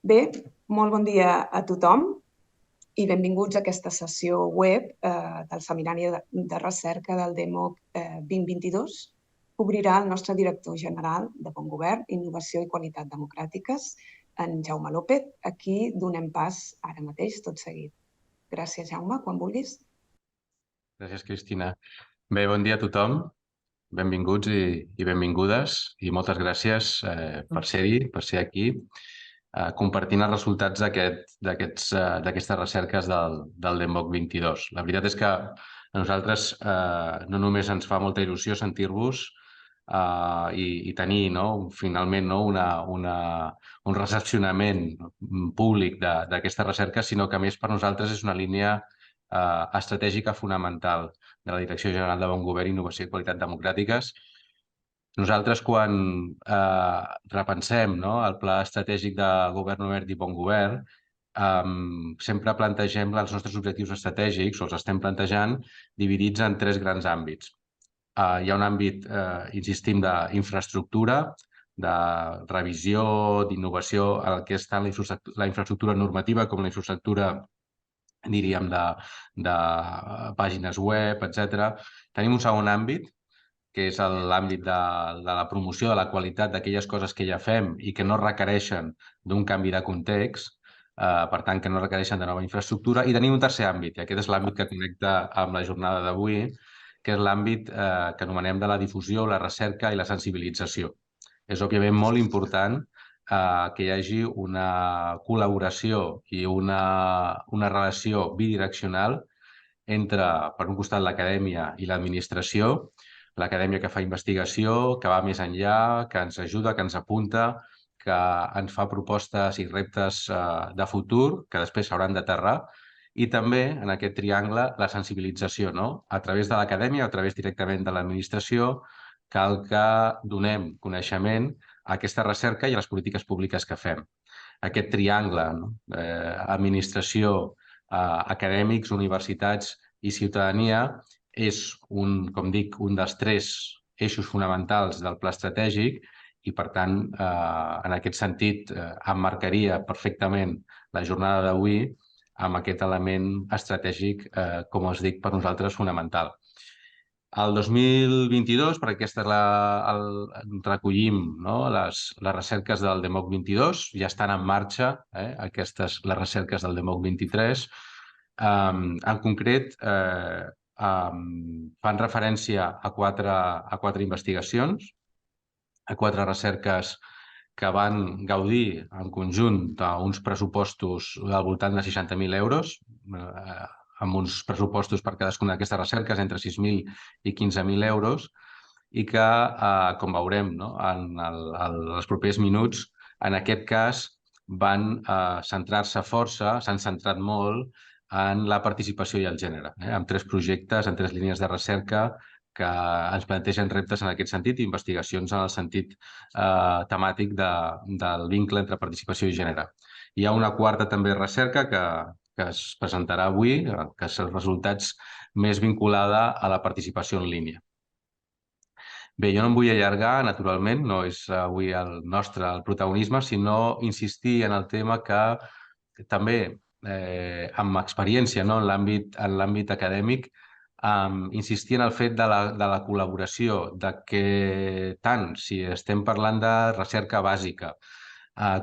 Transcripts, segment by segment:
Bé, molt bon dia a tothom i benvinguts a aquesta sessió web del Seminari de Recerca del DEMOC 2022. Obrirà el nostre director general de Bon Govern, Innovació i Qualitat Democràtiques, en Jaume López. Aquí donem pas ara mateix, tot seguit. Gràcies, Jaume, quan vulguis. Gràcies, Cristina. Bé, bon dia a tothom. Benvinguts i benvingudes i moltes gràcies per ser-hi, per ser aquí, compartint els resultats d'aquestes recerques del DEMOC 22. La veritat és que a nosaltres no només ens fa molta il·lusió sentir-vos i tenir finalment un recepcionament públic d'aquestes recerques, sinó que a més per nosaltres és una línia estratègica fonamental de la Direcció General de Bon Govern, Innovació i Qualitat Democràtiques. Nosaltres, quan repensem el Pla Estratègic de Govern Obert i Bon Govern, sempre plantegem els nostres objectius estratègics, o els estem plantejant, dividits en tres grans àmbits. Hi ha un àmbit, insistim, d'infraestructura, de revisió, d'innovació, el que és tant la infraestructura normativa com la infraestructura, diríem, de pàgines web, etc. Tenim un segon àmbit, que és l'àmbit de la promoció de la qualitat d'aquelles coses que ja fem i que no requereixen d'un canvi de context, per tant, que no requereixen de nova infraestructura. I tenim un tercer àmbit, i aquest és l'àmbit que connecta amb la jornada d'avui, que és l'àmbit que anomenem de la difusió, la recerca i la sensibilització. És, òbviament, molt important que hi hagi una col·laboració i una relació bidireccional entre, per un costat, l'acadèmia i l'administració, l'acadèmia que fa investigació, que va més enllà, que ens ajuda, que ens apunta, que ens fa propostes i reptes de futur que després s'hauran d'aterrar, i també, en aquest triangle, la sensibilització, a través de l'acadèmia o a través directament de l'administració. Cal que donem coneixement a aquesta recerca i a les polítiques públiques que fem. Aquest triangle, administració, acadèmics, universitats i ciutadania, és, com dic, un dels tres eixos fonamentals del pla estratègic i, per tant, en aquest sentit, emmarcaria perfectament la jornada d'avui amb aquest element estratègic, com us dic, per nosaltres fonamental. El 2022, perquè recollim les recerques del DEMOC 22, ja estan en marxa les recerques del DEMOC 23. En concret, fan referència a quatre investigacions, a quatre recerques que van gaudir en conjunt d'uns pressupostos al voltant de 60.000 euros, amb uns pressupostos per cadascuna d'aquestes recerques entre 6.000 i 15.000 euros, i que, com veurem en els propers minuts, en aquest cas van centrar-se força, s'han centrat molt en la participació i el gènere, amb tres projectes, en tres línies de recerca que ens plantegen reptes en aquest sentit i investigacions en el sentit temàtic del vincle entre participació i gènere. Hi ha una quarta també recerca que es presentarà avui, que és els resultats més vinculada a la participació en línia. Bé, jo no em vull allargar, naturalment, no és avui el protagonisme, sinó insistir en el tema que també, amb experiència en l'àmbit acadèmic, insistir en el fet de la col·laboració, de que tant si estem parlant de recerca bàsica,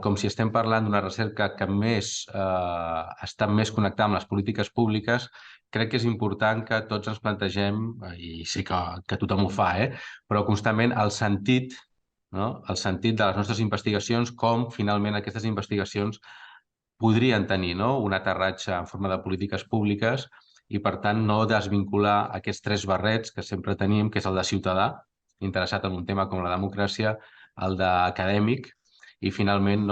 com si estem parlant d'una recerca que està més connectada amb les polítiques públiques, crec que és important que tots ens plantegem, i sé que tothom ho fa, però constantment el sentit de les nostres investigacions, com finalment aquestes investigacions podrien tenir un aterratge en forma de polítiques públiques i, per tant, no desvincular aquests tres barrets que sempre tenim, que és el de ciutadà, interessat en un tema com la democràcia, el d'acadèmic, i finalment,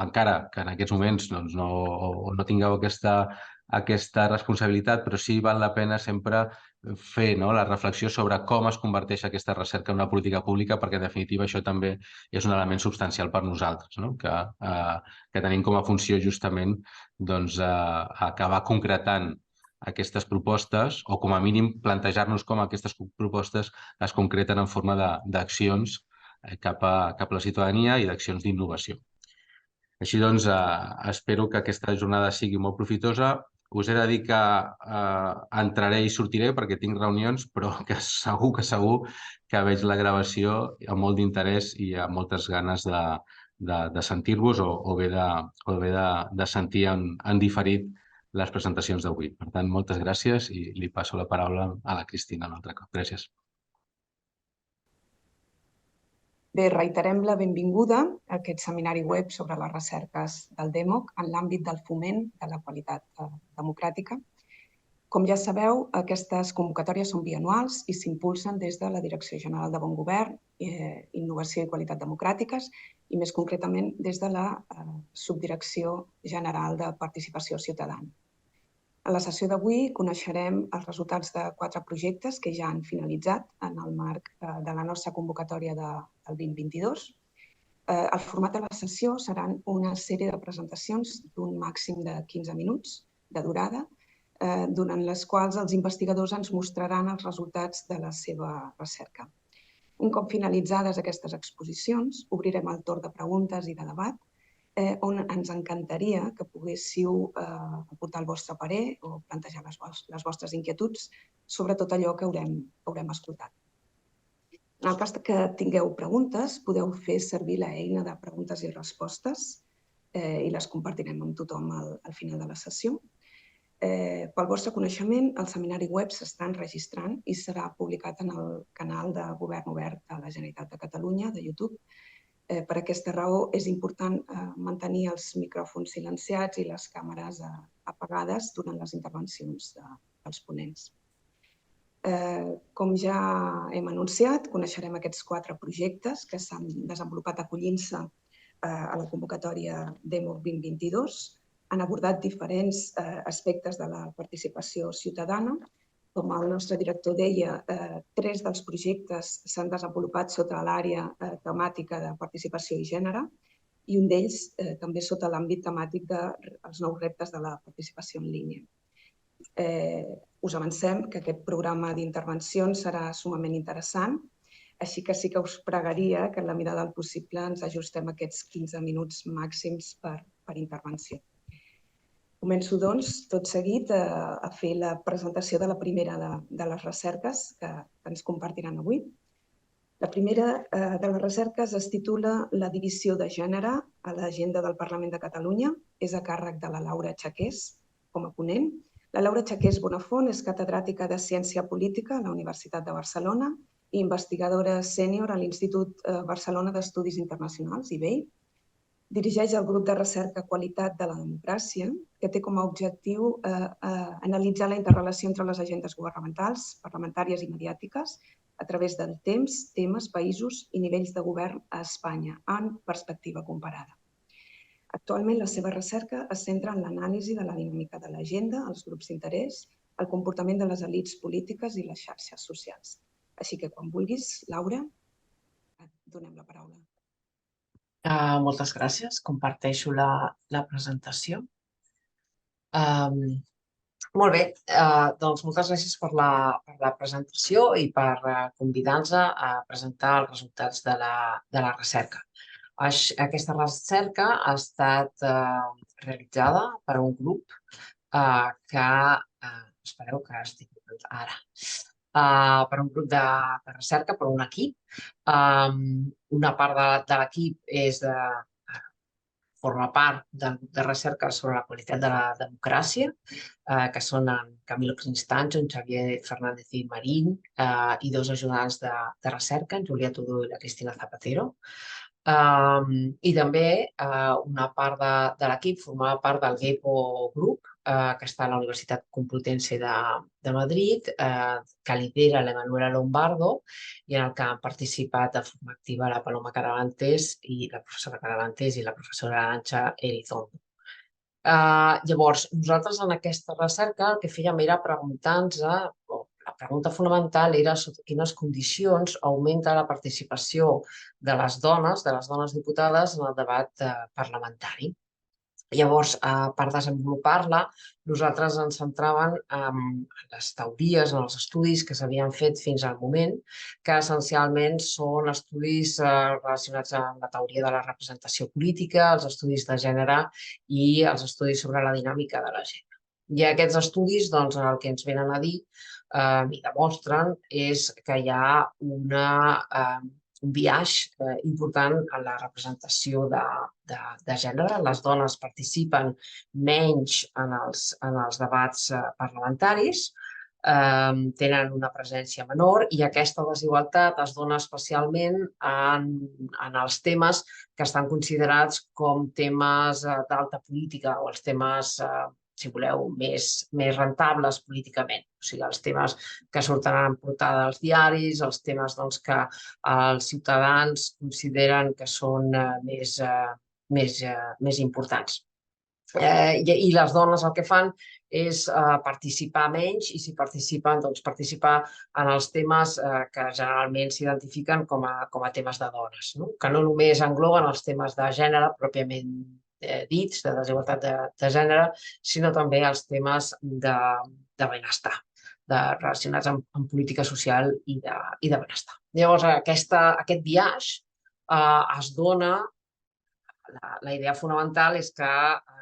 encara que en aquests moments no tingueu aquesta responsabilitat, però sí val la pena sempre fer la reflexió sobre com es converteix aquesta recerca en una política pública, perquè en definitiva això també és un element substancial per nosaltres, que tenim com a funció justament acabar concretant aquestes propostes, o com a mínim plantejar-nos com aquestes propostes es concreten en forma d'accions cap a la ciutadania i d'accions d'innovació. Així doncs, espero que aquesta jornada sigui molt profitosa. Us he de dir que entraré i sortiré perquè tinc reunions, però que segur que veig la gravació amb molt d'interès i amb moltes ganes de sentir-vos o bé de sentir en diferit les presentacions d'avui. Per tant, moltes gràcies i li passo la paraula a la Cristina un altre cop. Gràcies. Bé, reiterem la benvinguda a aquest seminari web sobre les recerques del DEMOC en l'àmbit del foment de la qualitat democràtica. Com ja sabeu, aquestes convocatòries són bianuals i s'impulsen des de la Direcció General de Bon Govern, Innovació i Qualitat Democràtiques i, més concretament, des de la Subdirecció General de Participació Ciutadana. En la sessió d'avui coneixerem els resultats de 4 projectes que ja han finalitzat en el marc de la nostra convocatòria del 2022. El format de la sessió seran una sèrie de presentacions d'un màxim de 15 minuts de durada, durant les quals els investigadors ens mostraran els resultats de la seva recerca. Un cop finalitzades aquestes exposicions, obrirem el torn de preguntes i de debat, on ens encantaria que poguéssiu aportar el vostre parer o plantejar les vostres inquietuds sobre tot allò que haurem escoltat. En el cas que tingueu preguntes, podeu fer servir l'eina de preguntes i respostes i les compartirem amb tothom al final de la sessió. Pel vostre coneixement, el seminari web s'està enregistrant i serà publicat en el canal de Govern Obert de la Generalitat de Catalunya, de YouTube. Per aquesta raó és important mantenir els micròfons silenciats i les càmeres apagades durant les intervencions dels ponents. Com ja hem anunciat, coneixerem aquests 4 projectes que s'han desenvolupat acollint-se a la convocatòria DEMOC 2022. Han abordat diferents aspectes de la participació ciutadana. Com el nostre director deia, 3 dels projectes s'han desenvolupat sota l'àrea temàtica de participació i gènere i un d'ells també sota l'àmbit temàtic dels nous reptes de la participació en línia. Us avancem que aquest programa d'intervencions serà sumament interessant, així que sí que us pregaria que en la mirada del possible ens ajustem a aquests 15 minuts màxims per intervenció. Començo, doncs, tot seguit a fer la presentació de la primera de les recerques que ens compartiran avui. La primera de les recerques es titula La divisió de gènere a l'agenda del Parlament de Catalunya. És a càrrec de la Laura Chaqués com a ponent. La Laura Chaqués Bonafont és catedràtica de Ciència Política a la Universitat de Barcelona i investigadora sènior a l'Institut Barcelona d'Estudis Internacionals, IBEI. Dirigeix el grup de recerca Qualitat de la Democràcia, que té com a objectiu analitzar la interrelació entre les agendes governamentals, parlamentàries i mediàtiques a través del temps, temes, països i nivells de govern a Espanya, en perspectiva comparada. Actualment, la seva recerca es centra en l'anàlisi de la dinàmica de l'agenda, els grups d'interès, el comportament de les elits polítiques i les xarxes socials. Així que, quan vulguis, Laura, et donem la paraula. Moltes gràcies. Comparteixo la presentació. Molt bé, doncs moltes gràcies per la presentació i per convidar-nos a presentar els resultats de la recerca. Aquesta recerca ha estat realitzada per un grup que, espereu que estic ara, per un grup de recerca, per un equip. Una part de l'equip forma part del grup de recerca sobre la qualitat de la democràcia, que són en Camilo Cristàncio, en Xavier Fernández i Marín, i 2 ajudants de recerca, en Julià Tudó i la Cristina Zapatero. I també una part de l'equip formava part del GEPO Group, que està a la Universitat Complutense de Madrid, que lidera l'Emanuela Lombardo i en el que han participat de forma activa la Paloma Caravantes i la professora Caravantes i la professora Arantxa Elizondo. Llavors, nosaltres en aquesta recerca el que fèiem era preguntar-nos, la pregunta fonamental era sota quines condicions augmenta la participació de les dones diputades en el debat parlamentari. Llavors, per desenvolupar-la, nosaltres ens centràvem en les teories, en els estudis que s'havien fet fins al moment, que essencialment són estudis relacionats amb la teoria de la representació política, els estudis de gènere i els estudis sobre la dinàmica de la gent. I aquests estudis, doncs, el que ens venen a dir i demostren és que hi ha un biaix important en la representació de gènere. Les dones participen menys en els debats parlamentaris, tenen una presència menor i aquesta desigualtat es dona especialment en els temes que estan considerats com temes d'alta política o els temes si voleu, més rentables políticament. O sigui, els temes que surten en portada dels diaris, els temes que els ciutadans consideren que són més importants. I les dones el que fan és participar menys i si participen, doncs participar en els temes que generalment s'identifiquen com a temes de dones, que no només engloben els temes de gènere pròpiament dits, de desigualtat de gènere, sinó també els temes de benestar, relacionats amb política social i de benestar. Llavors, aquest biaix es dona. La idea fonamental és que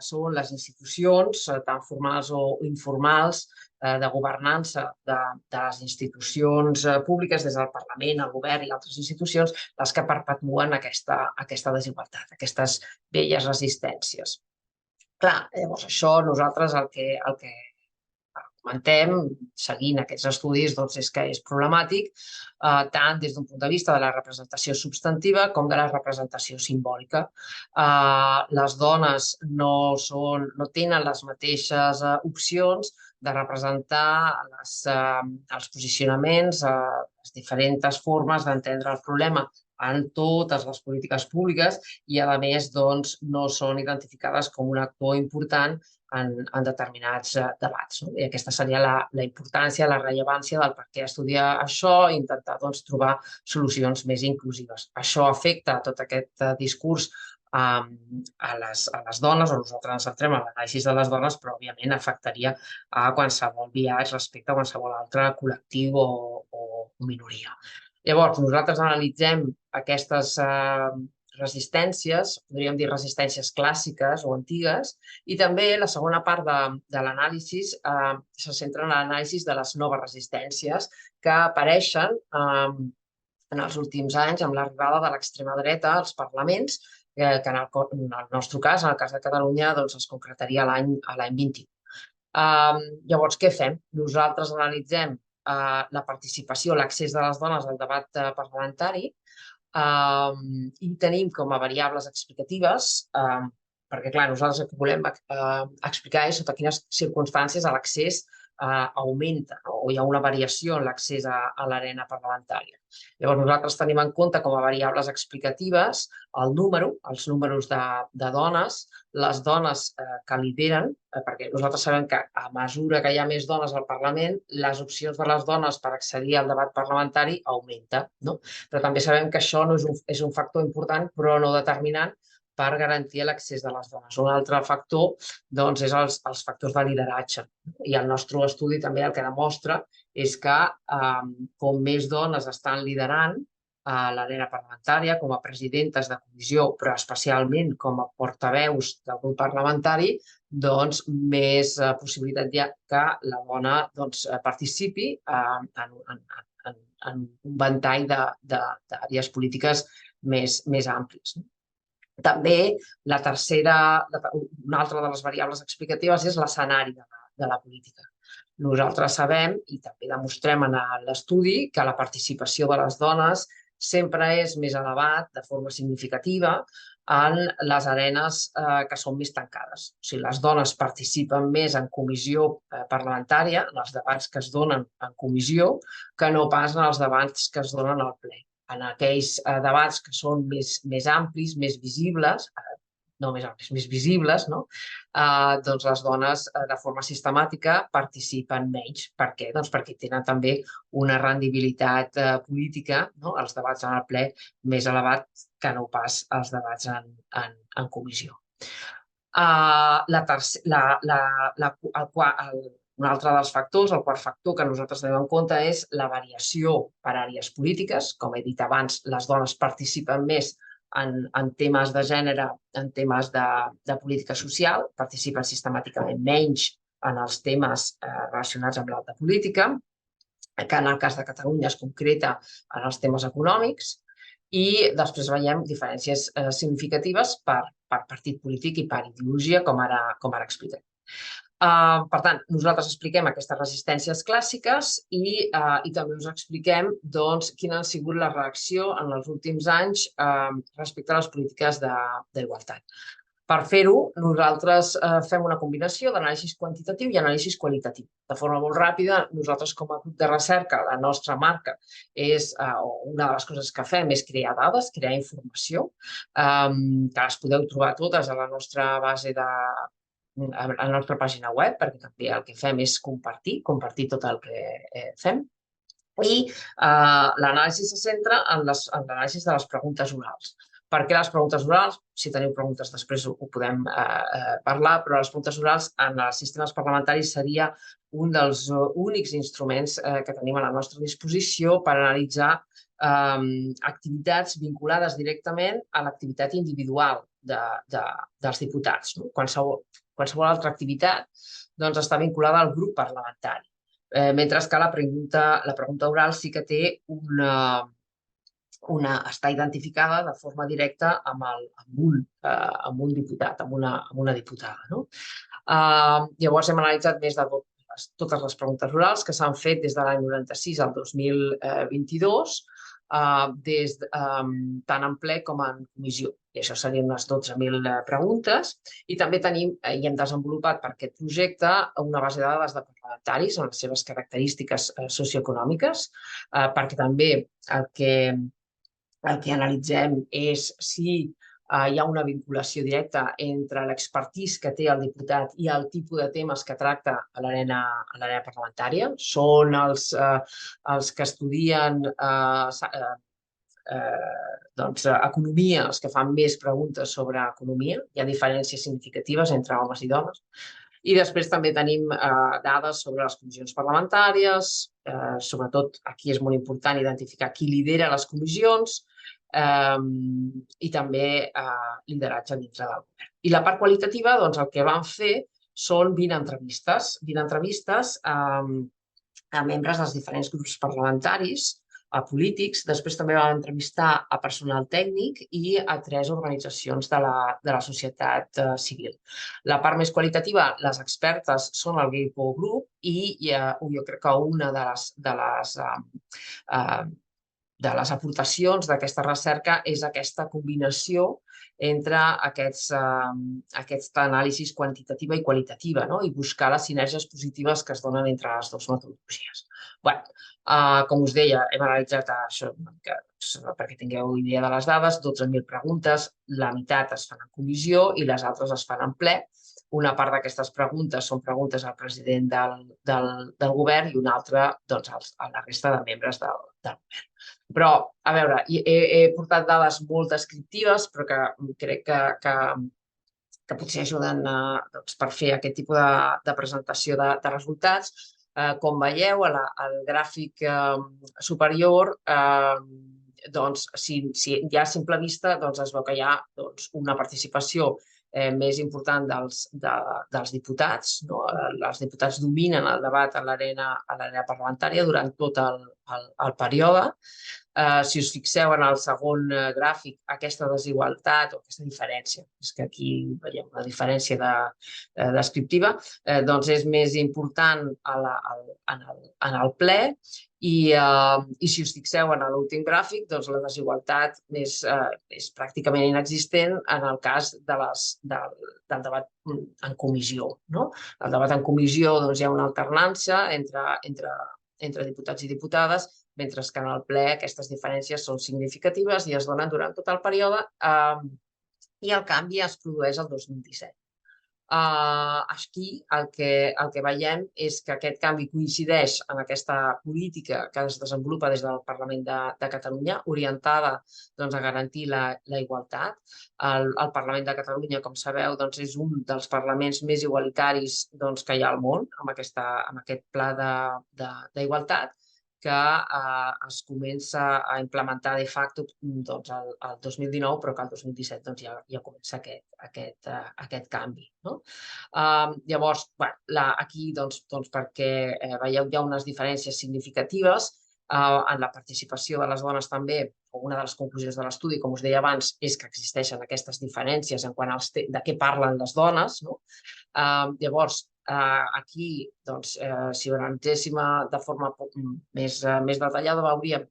són les institucions, tant formals o informals, de governança de les institucions públiques, des del Parlament, el govern i altres institucions, les que perpetuen aquesta desigualtat, aquestes velles resistències. Clar, llavors això nosaltres el que comentem, seguint aquests estudis, és que és problemàtic tant des d'un punt de vista de la representació substantiva com de la representació simbòlica. Les dones no tenen les mateixes opcions de representar els posicionaments, les diferents formes d'entendre el problema en totes les polítiques públiques i, a més, no són identificades com un actor important en determinats debats. I aquesta seria la importància, la rellevància del per què estudiar això i intentar trobar solucions més inclusives. Això afecta tot aquest discurs a les dones, o nosaltres ens centrem en l'anàlisi de les dones, però òbviament afectaria a qualsevol biaix respecte a qualsevol altre col·lectiu o minoria. Llavors, nosaltres analitzem aquestes resistències, podríem dir resistències clàssiques o antigues, i també la segona part de l'anàlisi se centra en l'anàlisi de les noves resistències que apareixen en els últims anys amb l'arribada de l'extrema dreta als parlaments, que en el nostre cas, en el cas de Catalunya, es concretaria l'any 21. Llavors, què fem? Nosaltres analitzem la participació, l'accés de les dones al debat parlamentari i tenim com a variables explicatives, perquè, clar, nosaltres el que volem explicar és sota quines circumstàncies l'accés augmenta o hi ha una variació en l'accés a l'arena parlamentària. Llavors, nosaltres tenim en compte com a variables explicatives els números de dones, les dones que lideren, perquè nosaltres sabem que a mesura que hi ha més dones al Parlament, les opcions de les dones per accedir al debat parlamentari augmenta, però també sabem que això no és un factor important, però no determinant per garantir l'accés de les dones. Un altre factor és els factors de lideratge. I el nostre estudi també el que demostra és que com més dones estan liderant a l'arena parlamentària com a presidentes de comissió, però especialment com a portaveus del grup parlamentari, més possibilitat hi ha que la dona participi en un ventall d'àrees polítiques més amplis. També una altra de les variables explicatives és l'escenari de la política. Nosaltres sabem i també demostrem en l'estudi que la participació de les dones sempre és més elevat de forma significativa en les arenes que són més tancades. O sigui, les dones participen més en comissió parlamentària, en els debats que es donen en comissió, que no pas en els debats que es donen al ple. En aquells debats que són més amplis, més visibles, no més amplis, més visibles, les dones de forma sistemàtica participen menys. Per què? Perquè tenen també una rendibilitat política, els debats en el ple, més elevat que no pas els debats en comissió. Un altre dels factors, el quart factor que nosaltres tenim en compte és la variació per àrees polítiques. Com he dit abans, les dones participen més en temes de gènere, en temes de política social, participen sistemàticament menys en els temes relacionats amb l'alta política, que en el cas de Catalunya es concreta en els temes econòmics, i després veiem diferències significatives per partit polític i per ideologia, com ara expliquem. Per tant, nosaltres expliquem aquestes resistències clàssiques i també us expliquem quina ha sigut la reacció en els últims anys respecte a les polítiques d'igualtat. Per fer-ho, nosaltres fem una combinació d'anàlisi quantitatiu i anàlisi qualitatiu. De forma molt ràpida, nosaltres com a grup de recerca, la nostra marca és, una de les coses que fem és crear dades, crear informació, que les podeu trobar totes a la nostra base a la nostra pàgina web, perquè també el que fem és compartir tot el que fem. I l'anàlisi se centra en l'anàlisi de les preguntes orals. Per què les preguntes orals? Si teniu preguntes després ho podem parlar, però les preguntes orals en els sistemes parlamentaris seria un dels únics instruments que tenim a la nostra disposició per analitzar activitats vinculades directament a l'activitat individual dels diputats. Qualsevol altra activitat està vinculada al grup parlamentari, mentre que la pregunta oral sí que té està identificada de forma directa amb un diputat, amb una diputada. Llavors hem analitzat més de totes les preguntes orals que s'han fet des de l'any 96 al 2022, tant en ple com en comissió. I això serien unes 12.000 preguntes. I també tenim i hem desenvolupat per aquest projecte una base de dades de parlamentaris amb les seves característiques socioeconòmiques, perquè també el que analitzem és si hi ha una vinculació directa entre l'expertise que té el diputat i el tipus de temes que tracta a l'arena parlamentària. Són els que estudien economia, els que fan més preguntes sobre economia. Hi ha diferències significatives entre homes i dones. I després també tenim dades sobre les comissions parlamentàries, sobretot aquí és molt important identificar qui lidera les comissions i també lideratge dintre del govern. I la part qualitativa, el que vam fer són 20 entrevistes a membres dels diferents grups parlamentaris, a polítics. Després també vam entrevistar a personal tècnic i a 3 organitzacions de la societat civil. La part més qualitativa, les expertes són el Gay Power Group i jo crec que una de les aportacions d'aquesta recerca és aquesta combinació entre aquesta anàlisi quantitativa i qualitativa i buscar les sinergies positives que es donen entre les dues metodologies. Com us deia, hem analitzat això perquè tingueu idea de les dades, 12.000 preguntes, la meitat es fan en comissió i les altres es fan en ple. Una part d'aquestes preguntes són preguntes al president del govern i una altra a la resta de membres del govern. Però, a veure, he portat dades molt descriptives, però que crec que potser ajuden per fer aquest tipus de presentació de resultats. Com veieu, al gràfic superior, si hi ha a simple vista, es veu que hi ha una participació més important dels diputats. Els diputats dominen el debat a l'arena parlamentària durant tot el període. Si us fixeu en el segon gràfic, aquesta desigualtat o aquesta diferència, és que aquí veiem una diferència descriptiva, és més important en el ple i si us fixeu en l'últim gràfic, la desigualtat és pràcticament inexistent en el cas del debat en comissió. El debat en comissió hi ha una alternança entre diputats i diputades, mentre que en el ple aquestes diferències són significatives i es donen durant tot el període i el canvi es produeix el 2017. Aquí el que veiem és que aquest canvi coincideix en aquesta política que es desenvolupa des del Parlament de Catalunya, orientada a garantir la igualtat. El Parlament de Catalunya, com sabeu, és un dels parlaments més igualitaris que hi ha al món, amb aquest pla d'igualtat, que es comença a implementar de facto el 2019, però que el 2017 ja comença aquest canvi. Llavors, aquí, perquè veieu hi ha unes diferències significatives en la participació de les dones també, una de les conclusions de l'estudi, com us deia abans, és que existeixen aquestes diferències en quant de què parlen les dones. Llavors, aquí, si ho analitzéssim de forma més detallada, veuríem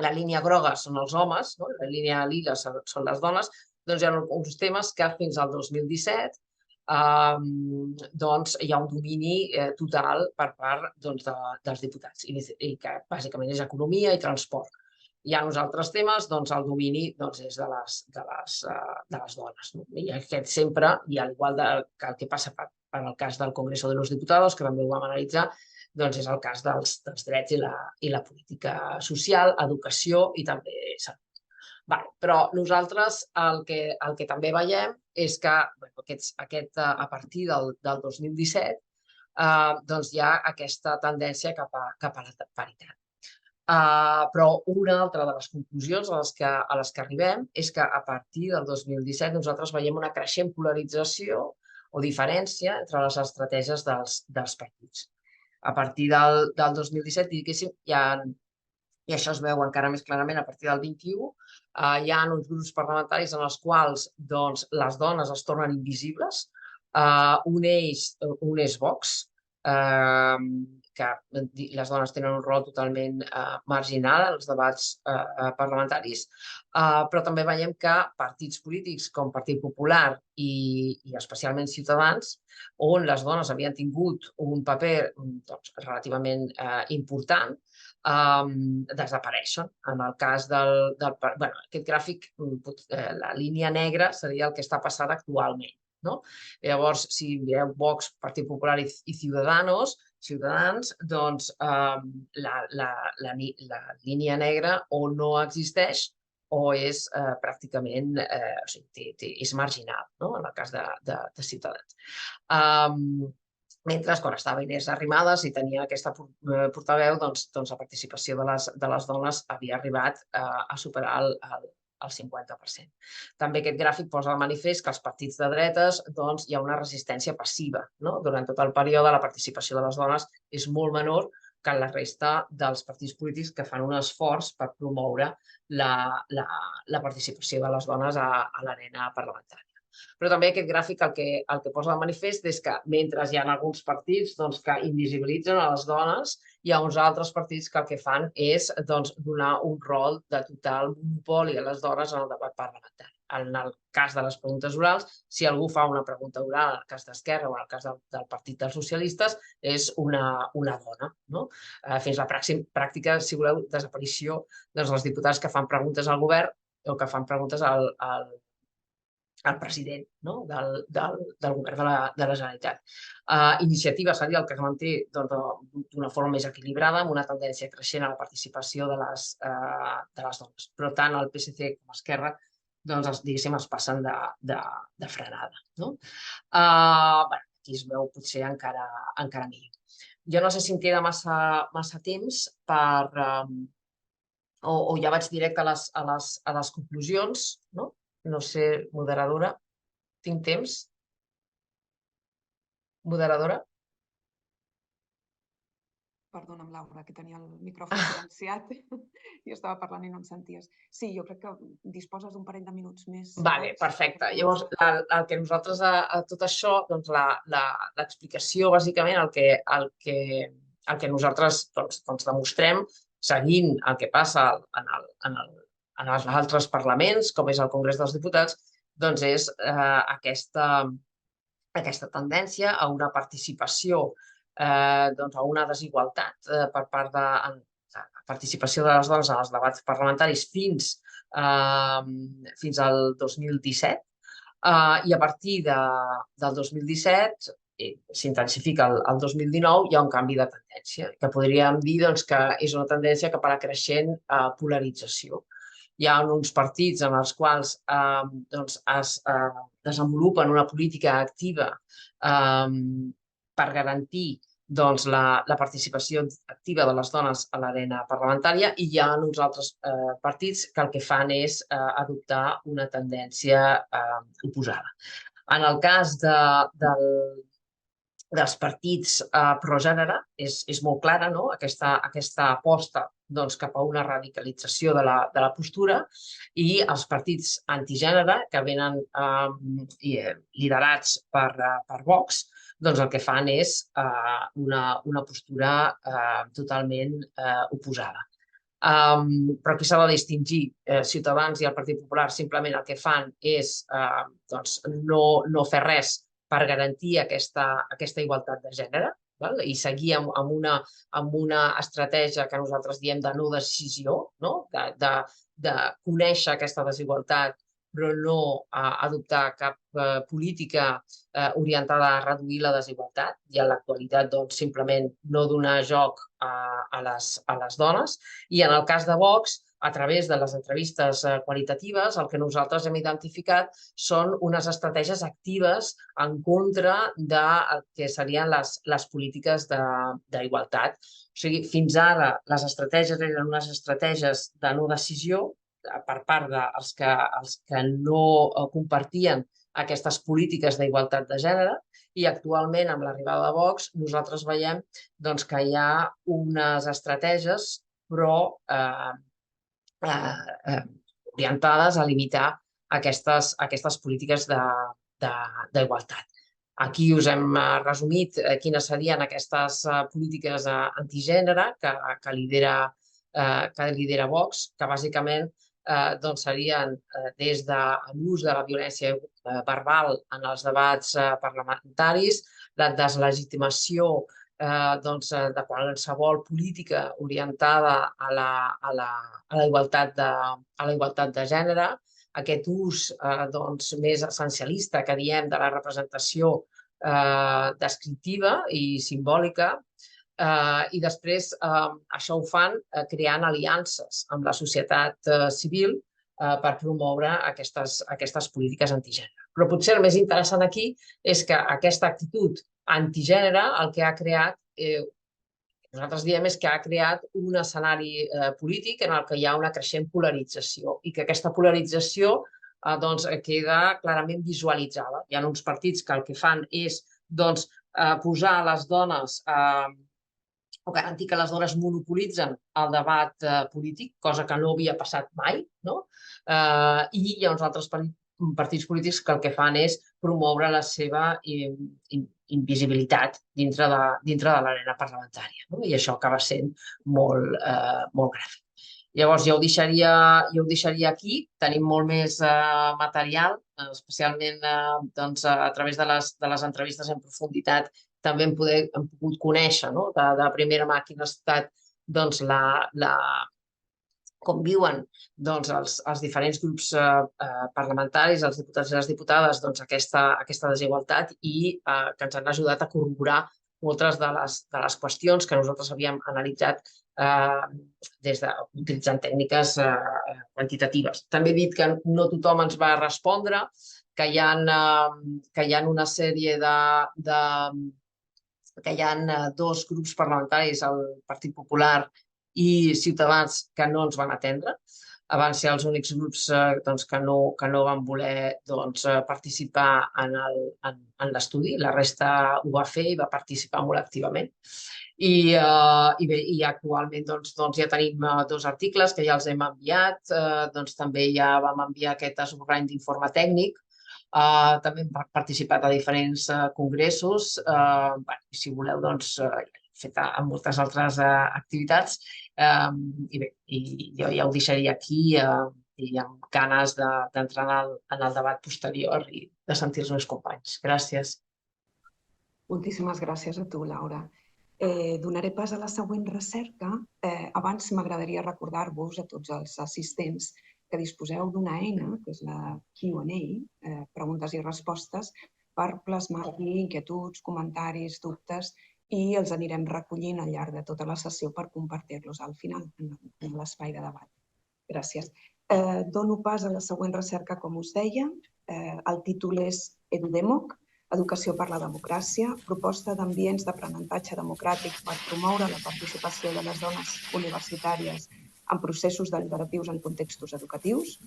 la línia groga són els homes, la línia lila són les dones, hi ha uns temes que fins al 2017 hi ha un domini total per part dels diputats, i que bàsicament és economia i transport. Hi ha uns altres temes, el domini és de les dones. I aquest sempre, i al igual que el que passa per el cas del Congreso de los Diputados, que també ho vam analitzar, és el cas dels drets i la política social, educació i també salut. Però nosaltres el que també veiem és que a partir del 2017 hi ha aquesta tendència cap a la paritat. Però una altra de les conclusions a les que arribem és que a partir del 2017 nosaltres veiem una creixent polarització o diferència entre les estratègies dels partits. A partir del 2017, diguéssim, i això es veu encara més clarament a partir del 21, hi ha uns grups parlamentaris en els quals les dones es tornen invisibles. Un és Vox, que les dones tenen un rol totalment marginal en els debats parlamentaris, però també veiem que partits polítics com Partit Popular i especialment Ciutadans, on les dones havien tingut un paper relativament important, desapareixen. En el cas aquest gràfic, la línia negra seria el que està passant actualment. Llavors, si mireu Vox, Partit Popular i Ciutadans, la línia negra o no existeix o és pràcticament marginal, en el cas de Ciutadans. Mentre quan estava Inés Arrimadas i tenia aquesta portaveu, la participació de les dones havia arribat a superar el 50%. També aquest gràfic posa de manifest que als partits de dretes hi ha una resistència passiva. Durant tot el període la participació de les dones és molt menor que en la resta dels partits polítics que fan un esforç per promoure la participació de les dones a l'arena parlamentària. Però també aquest gràfic el que posa de manifest és que mentre hi ha alguns partits que invisibilitzen a les dones, hi ha uns altres partits que el que fan és donar un rol de total monopoli a les dones en el debat parlamentari. En el cas de les preguntes orals, si algú fa una pregunta oral, en el cas d'Esquerra o en el cas del Partit dels Socialistes, és una dona. Fins la pràctica, si voleu, desaparició dels diputats que fan preguntes al govern o que fan preguntes al president del govern de la Generalitat. Iniciativa seria el que es manté d'una forma més equilibrada, amb una tendència creixent a la participació de les dones. Però tant el PSC com Esquerra, diguéssim, es passen de frenada. Aquí es veu potser encara millor. Jo no sé si em queda massa temps o ja vaig directe a les conclusions, no? No sé, moderadora, tinc temps? Moderadora? Perdona'm, Laura, que tenia el micròfon silenciat i estava parlant i no em senties. Sí, jo crec que disposes d'un parell de minuts més. Vale, perfecte. Llavors, el que nosaltres, a tot això, l'explicació, bàsicament, el que nosaltres demostrem, seguint el que passa en els altres parlaments, com és el Congrés dels Diputats, és aquesta tendència a una participació, a una desigualtat per part de la participació de les dones en els debats parlamentaris fins al 2017, I a partir del 2017 s'intensifica el 2019, hi ha un canvi de tendència, que podríem dir que és una tendència cap a la creixent polarització. Hi ha uns partits en els quals es desenvolupen una política activa per garantir la participació activa de les dones a l'arena parlamentària, i hi ha uns altres partits que el que fan és adoptar una tendència oposada. En el cas dels partits progènere és molt clara, no?, aquesta aposta cap a una radicalització de la postura, i els partits antigènere, que venen liderats per Vox, el que fan és una postura totalment oposada. Però aquí s'ha de distingir. Ciutadans i el Partit Popular simplement el que fan és no fer res per garantir aquesta igualtat de gènere i seguir amb una estratègia que nosaltres diem de no decisió, de conèixer aquesta desigualtat però no adoptar cap política orientada a reduir la desigualtat, i en l'actualitat simplement no donar joc a les dones. I en el cas de Vox, a través de les entrevistes qualitatives, el que nosaltres hem identificat són unes estratègies actives en contra del que serien les polítiques d'igualtat. O sigui, fins ara les estratègies eren unes estratègies de no decisió per part dels que no compartien aquestes polítiques d'igualtat de gènere, i actualment, amb l'arribada de Vox, nosaltres veiem que hi ha unes estratègies però orientades a limitar aquestes polítiques d'igualtat. Aquí us hem resumit quines serien aquestes polítiques antigènere que lidera Vox, que bàsicament serien des de l'ús de la violència verbal en els debats parlamentaris, la deslegitimació de qualsevol política orientada a la igualtat de gènere, aquest ús més essencialista que diem de la representació descriptiva i simbòlica, i després això ho fan creant aliances amb la societat civil per promoure aquestes polítiques antigènere. Però potser el més interessant aquí és que aquesta actitud antigènere el que ha creat, nosaltres diem, és que ha creat un escenari polític en el que hi ha una creixent polarització, i que aquesta polarització queda clarament visualitzada. Hi ha uns partits que el que fan és posar les dones o garantir que les dones monopolitzen el debat polític, cosa que no havia passat mai, i hi ha uns altres partits polítics que el que fan és promoure la seva invisibilitat dintre de l'arena parlamentària, i això acaba sent molt gràfic. Llavors, jo ho deixaria aquí. Tenim molt més material, especialment a través de les entrevistes en profunditat. També hem pogut conèixer de primera mà quin ha estat com viuen els diferents grups parlamentaris, els diputats i les diputades, aquesta desigualtat, i que ens han ajudat a corroborar moltes de les qüestions que nosaltres havíem analitzat utilitzant tècniques quantitatives. També he dit que no tothom ens va respondre, que hi ha una sèrie que hi ha dos grups parlamentaris, el Partit Popular i Ciutadans, que no ens van atendre. Van ser els únics grups que no van voler participar en l'estudi. La resta ho va fer i va participar molt activament. I actualment ja tenim dos articles que ja els hem enviat. També ja vam enviar aquest esborrany d'informe tècnic. També hem participat a diferents congressos. Si voleu, fet amb moltes altres activitats. I bé, jo ja ho deixaria aquí i amb ganes d'entrar en el debat posterior i de sentir els meus companys. Gràcies. Moltíssimes gràcies a tu, Laura. Donaré pas a la següent recerca. Abans m'agradaria recordar-vos a tots els assistents que disposeu d'una eina, que és la Q&A, preguntes i respostes, per plasmar aquí inquietuds, comentaris, dubtes, i els anirem recollint al llarg de tota la sessió per compartir-los al final, en l'espai de debat. Gràcies. Dono pas a la següent recerca, com us deia. El títol és EduDemoc, Educació per la democràcia, proposta d'ambients d'aprenentatge democràtics per promoure la participació de les dones universitàries en processos deliberatius en contextos educatius,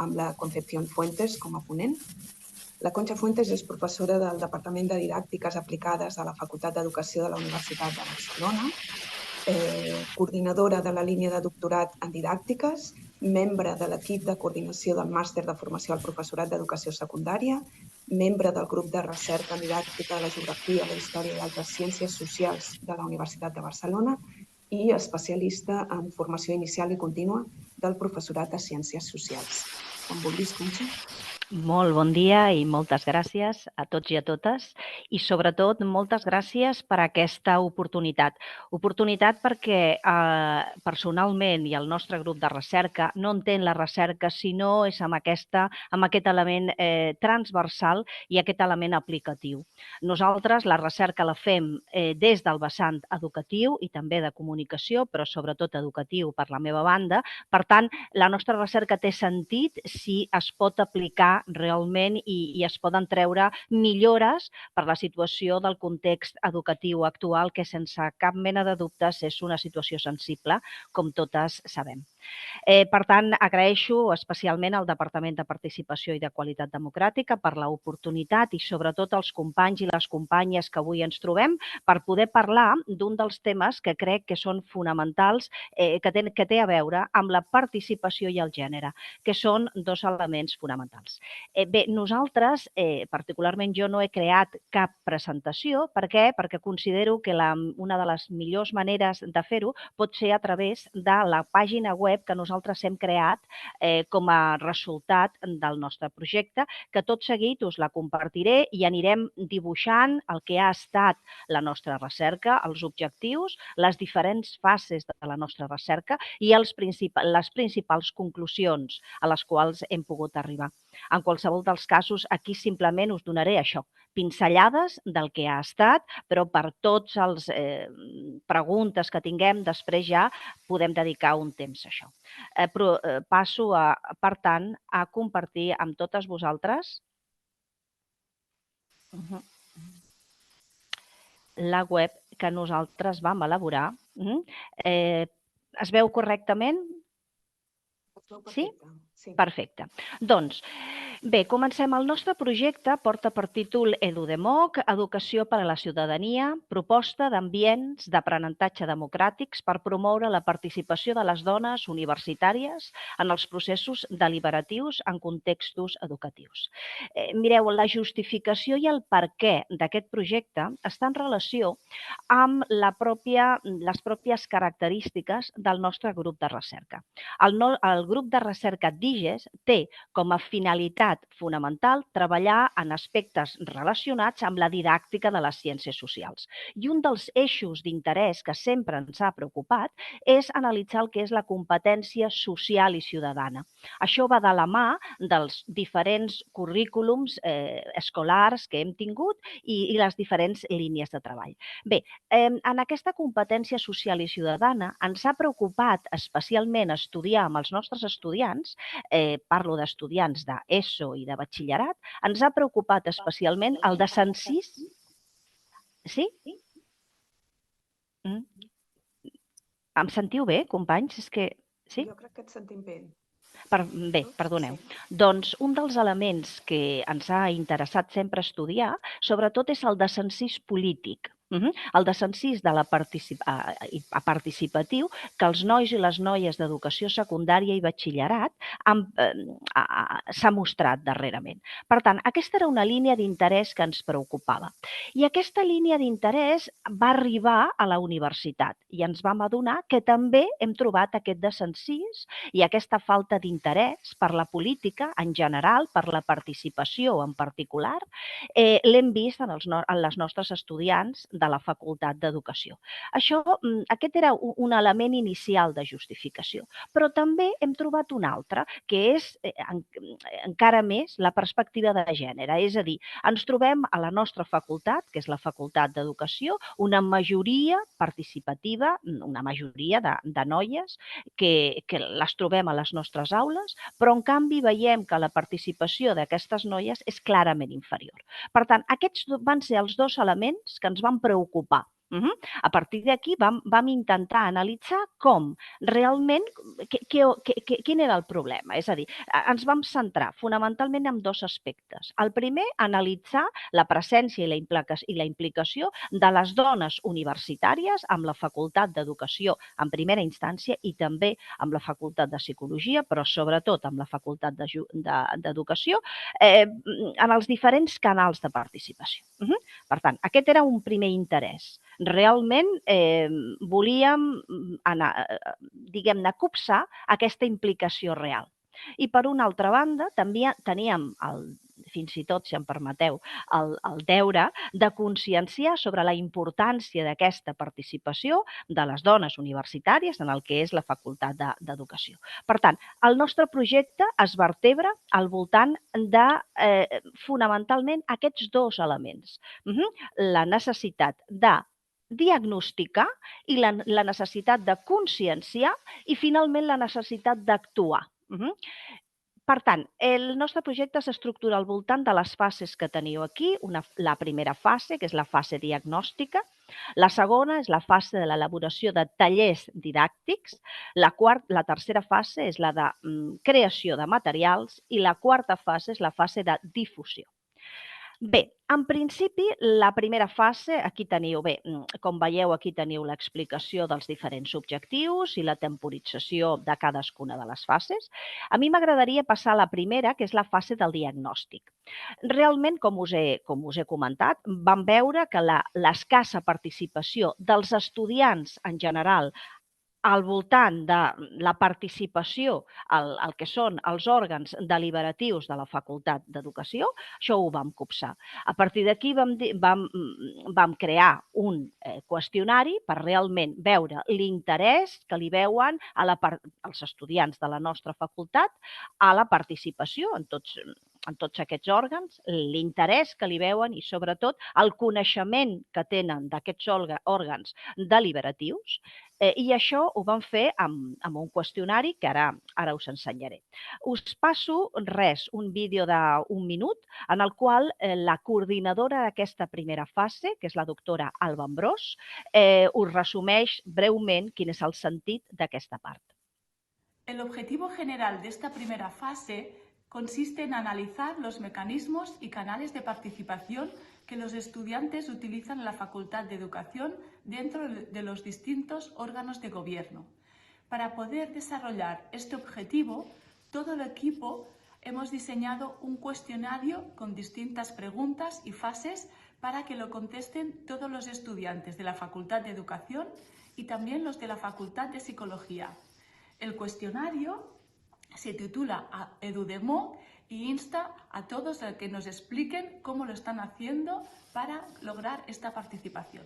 amb la Concepción Fuentes com a ponent. La Concha Fuentes és professora del Departament de Didàctiques Aplicades a la Facultat d'Educació de la Universitat de Barcelona, coordinadora de la línia de doctorat en didàctiques, membre de l'equip de coordinació del màster de formació al professorat d'educació secundària, membre del grup de recerca en didàctica de la geografia, la història i altres ciències socials de la Universitat de Barcelona i especialista en formació inicial i contínua del professorat de ciències socials. Quan vulguis, Concha. Molt bon dia i moltes gràcies a tots i a totes i sobretot moltes gràcies per aquesta oportunitat. Oportunitat perquè personalment i el nostre grup de recerca no entén la recerca si no és amb aquest element transversal i aquest element aplicatiu. Nosaltres la recerca la fem des del vessant educatiu i també de comunicació, però sobretot educatiu per la meva banda. Per tant, la nostra recerca té sentit si es pot aplicar realment i es poden treure millores per la situació del context educatiu actual, que sense cap mena de dubtes és una situació sensible, com totes sabem. Per tant, agraeixo especialment al Departament de Participació i de Qualitat Democràtica per l'oportunitat i sobretot als companys i les companyes que avui ens trobem per poder parlar d'un dels temes que crec que són fonamentals, que té a veure amb la participació i el gènere, que són dos elements fonamentals. Bé, nosaltres, particularment jo, no he creat cap presentació. Per què? Perquè considero que una de les millors maneres de fer-ho pot ser a través de la pàgina web que nosaltres hem creat com a resultat del nostre projecte, que tot seguit us la compartiré i anirem dibuixant el que ha estat la nostra recerca, els objectius, les diferents fases de la nostra recerca i les principals conclusions a les quals hem pogut arribar. En qualsevol dels casos, aquí simplement us donaré això, pinzellades del que ha estat, però per tots els preguntes que tinguem, després ja podem dedicar un temps a això. Passo, per tant, a compartir amb totes vosaltres la web que nosaltres vam elaborar. Es veu correctament? Sí? Perfecte. Doncs, bé, comencem. El nostre projecte porta per títol EduDemoc, Educació per a la ciutadania, proposta d'ambients d'aprenentatge democràtics per promoure la participació de les dones universitàries en els processos deliberatius en contextos educatius. Mireu, la justificació i el perquè d'aquest projecte està en relació amb les pròpies característiques del nostre grup de recerca. El grup de recerca DIGES té com a finalitat fonamental treballar en aspectes relacionats amb la didàctica de les ciències socials. I un dels eixos d'interès que sempre ens ha preocupat és analitzar el que és la competència social i ciutadana. Això va de la mà dels diferents currículums escolars que hem tingut i les diferents línies de treball. Bé, en aquesta competència social i ciutadana ens ha preocupat especialment estudiar amb els nostres estudiants, parlo d'estudiants d'ESO i de batxillerat, ens ha preocupat especialment el desencís. Sí? Em sentiu bé, companys? És que... Sí? Jo crec que et sentim bé. Bé, perdoneu. Doncs un dels elements que ens ha interessat sempre estudiar, sobretot, és el desencís polític. El desencís de la participatiu que els nois i les noies d'educació secundària i batxillerat s'ha mostrat darrerament. Per tant, aquesta era una línia d'interès que ens preocupava. I aquesta línia d'interès va arribar a la universitat i ens vam adonar que també hem trobat aquest desencís i aquesta falta d'interès per la política en general, per la participació en particular, l'hem vist en les nostres estudiants de la Facultat d'Educació. Aquest era un element inicial de justificació, però també hem trobat un altre, que és encara més la perspectiva de gènere. És a dir, ens trobem a la nostra facultat, que és la Facultat d'Educació, una majoria participativa, una majoria de noies que les trobem a les nostres aules, però en canvi veiem que la participació d'aquestes noies és clarament inferior. Per tant, aquests van ser els dos elements que ens van preocupar. A partir d'aquí vam intentar analitzar com realment, quin era el problema. És a dir, ens vam centrar fonamentalment en dos aspectes. El primer, analitzar la presència i la implicació de les dones universitàries amb la Facultat d'Educació en primera instància i també amb la Facultat de Psicologia, però sobretot amb la Facultat d'Educació, en els diferents canals de participació. Per tant, aquest era un primer interès. Realment volíem diguem-ne, copsar aquesta implicació real. I per una altra banda, també teníem fins i tot, si em permeteu, el deure de conscienciar sobre la importància d'aquesta participació de les dones universitàries en el que és la Facultat d'Educació. Per tant, el nostre projecte es vertebra al voltant de, fonamentalment, aquests dos elements. La necessitat de diagnosticar i la necessitat de conscienciar i, finalment, la necessitat d'actuar. Per tant, el nostre projecte s'estructura al voltant de les fases que teniu aquí. La primera fase, que és la fase diagnòstica. La segona és la fase de l'elaboració de tallers didàctics. La tercera fase és la de creació de materials i la quarta fase és la fase de difusió. Bé, en principi, la primera fase, aquí teniu, com veieu, aquí teniu l'explicació dels diferents objectius i la temporització de cadascuna de les fases. A mi m'agradaria passar a la primera, que és la fase del diagnòstic. Realment, com us he comentat, vam veure que l'escassa participació dels estudiants en general al voltant de la participació al que són els òrgans deliberatius de la Facultat d'Educació, això ho vam copsar. A partir d'aquí vam crear un qüestionari per realment veure l'interès que li veuen als estudiants de la nostra facultat a la participació en tots aquests òrgans, l'interès que li veuen i, sobretot, el coneixement que tenen d'aquests òrgans deliberatius. I això ho vam fer amb un qüestionari que ara us ensenyaré. Us passo un vídeo d'un minut en el qual la coordinadora d'aquesta primera fase, que és la doctora Alba Ambrós, us resumeix breument quin és el sentit d'aquesta part. El objetivo general de esta primera fase consiste en analizar los mecanismos y canales de participación que los estudiantes utilizan en la Facultad de Educación dentro de los distintos órganos de gobierno. Para poder desarrollar este objetivo, todo el equipo hemos diseñado un cuestionario con distintas preguntas y fases para que lo contesten todos los estudiantes de la Facultad de Educación y también los de la Facultad de Psicología. El cuestionario se titula EduDemo y insta a todos a que nos expliquen cómo lo están haciendo para lograr esta participación.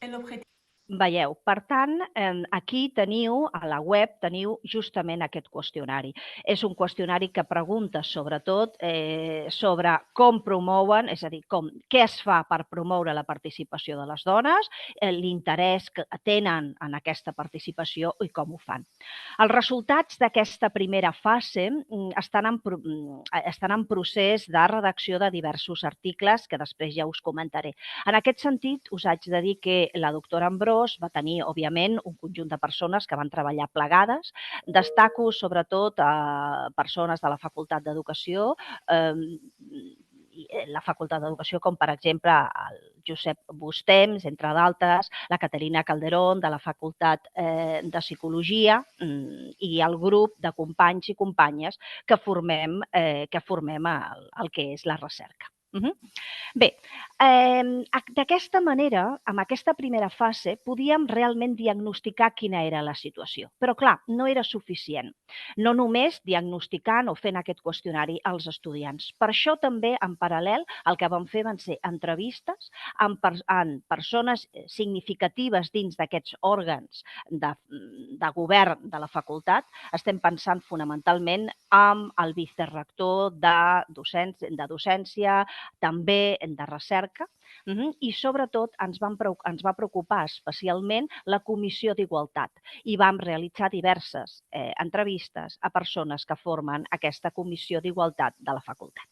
El objetivo... Veieu, per tant, aquí teniu, a la web, teniu justament aquest qüestionari. És un qüestionari que pregunta sobretot sobre com promouen, és a dir, què es fa per promoure la participació de les dones, l'interès que tenen en aquesta participació i com ho fan. Els resultats d'aquesta primera fase estan en procés de redacció de diversos articles que després ja us comentaré. En aquest sentit, us haig de dir que la doctora Ambrós va tenir, òbviament, un conjunt de persones que van treballar plegades. Destaco, sobretot, persones de la Facultat d'Educació, la Facultat d'Educació, com per exemple el Josep Bustems, entre d'altres, la Caterina Calderón, de la Facultat de Psicologia i el grup de companys i companyes que formem el que és la recerca. Bé, d'aquesta manera, amb aquesta primera fase, podíem realment diagnosticar quina era la situació. Però, clar, no era suficient. No només diagnosticant o fent aquest qüestionari als estudiants. Per això també, en paral·lel, el que vam fer van ser entrevistes amb persones significatives dins d'aquests òrgans de govern de la facultat. Estem pensant fonamentalment amb el vicerector de docència, també de recerca, i sobretot ens va preocupar especialment la Comissió d'Igualtat i vam realitzar diverses entrevistes a persones que formen aquesta Comissió d'Igualtat de la facultat.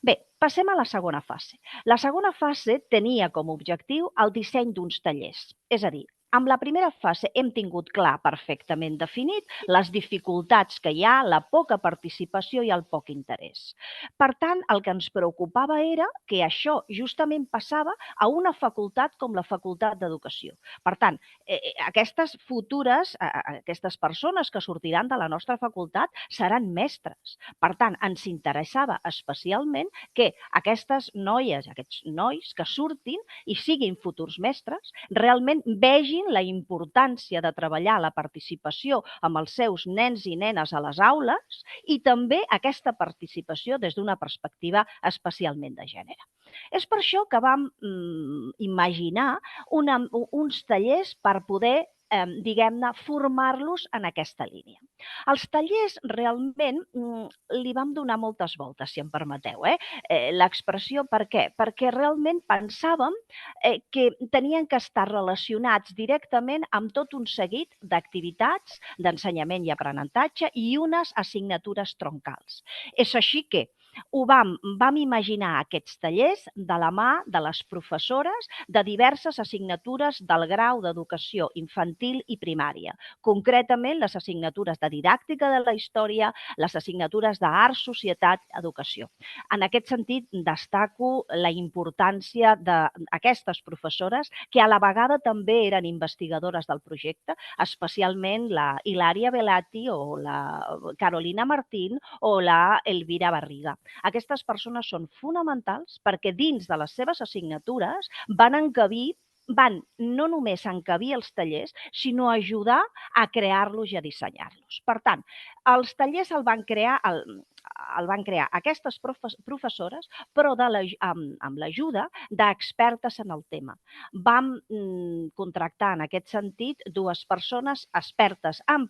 Bé, passem a la segona fase. La segona fase tenia com a objectiu el disseny d'uns tallers, és a dir, amb la primera fase hem tingut clar, perfectament definit, les dificultats que hi ha, la poca participació i el poc interès. Per tant, el que ens preocupava era que això justament passava a una facultat com la Facultat d'Educació. Per tant, aquestes persones que sortiran de la nostra facultat seran mestres. Per tant, ens interessava especialment que aquestes noies, aquests nois que surtin i siguin futurs mestres, realment vegin la importància de treballar la participació amb els seus nens i nenes a les aules i també aquesta participació des d'una perspectiva especialment de gènere. És per això que vam imaginar uns tallers per poder diguem-ne, formar-los en aquesta línia. Els tallers realment li vam donar moltes voltes, si em permeteu, l'expressió. Per què? Perquè realment pensàvem que tenien que estar relacionats directament amb tot un seguit d'activitats d'ensenyament i aprenentatge i unes assignatures troncals. És així que vam imaginar aquests tallers de la mà de les professores de diverses assignatures del grau d'educació infantil i primària, concretament les assignatures de didàctica de la història, les assignatures d'art, societat, educació. En aquest sentit, destaco la importància d'aquestes professores que a la vegada també eren investigadores del projecte, especialment la Hilària Velati o la Carolina Martín o la Elvira Barriga. Aquestes persones són fonamentals perquè dins de les seves assignatures van no només encabir els tallers, sinó ajudar a crear-los i a dissenyar-los. Per tant, els tallers el van crear aquestes professores, però amb l'ajuda d'expertes en el tema. Vam contractar en aquest sentit dues persones expertes en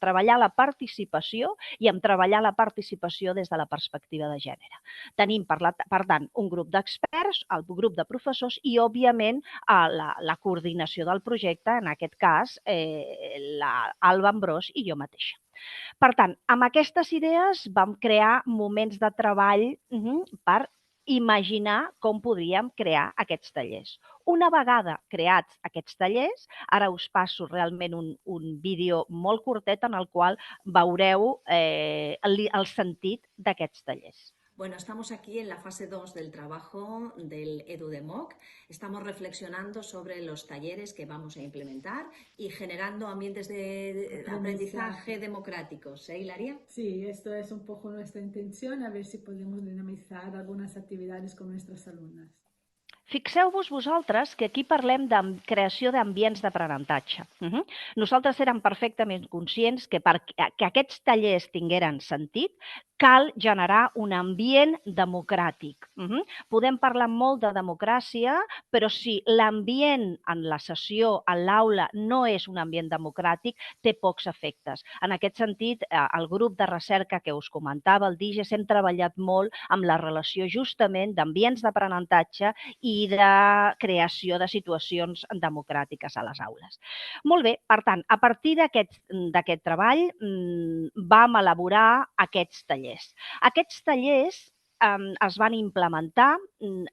treballar la participació i en treballar la participació des de la perspectiva de gènere. Tenim, per tant, un grup d'experts, el grup de professors i, òbviament, la coordinació del projecte, en aquest cas, l'Alba Ambrós i jo mateixa. Per tant, amb aquestes idees vam crear moments de treball per imaginar com podríem crear aquests tallers. Una vegada creats aquests tallers, ara us passo realment un vídeo molt curtet en el qual veureu el sentit d'aquests tallers. Bueno, estamos aquí en la fase 2 del trabajo del EduDemoc. Estamos reflexionando sobre los talleres que vamos a implementar y generando ambientes de aprendizaje democráticos. Hilaria? Sí, esto es un poco nuestra intención, a ver si podemos dinamizar algunas actividades con nuestras alumnas. Fixeu-vos vosaltres que aquí parlem de creació d'ambients d'aprenentatge. Nosaltres érem perfectament conscients que perquè aquests tallers tingueren sentit, cal generar un ambient democràtic. Podem parlar molt de democràcia, però si l'ambient en la sessió, en l'aula, no és un ambient democràtic, té pocs efectes. En aquest sentit, el grup de recerca que us comentava, el DIGES, hem treballat molt amb la relació justament d'ambients d'aprenentatge i de creació de situacions democràtiques a les aules. Molt bé, per tant, a partir d'aquest treball vam elaborar aquests tallers. Aquests tallers es van implementar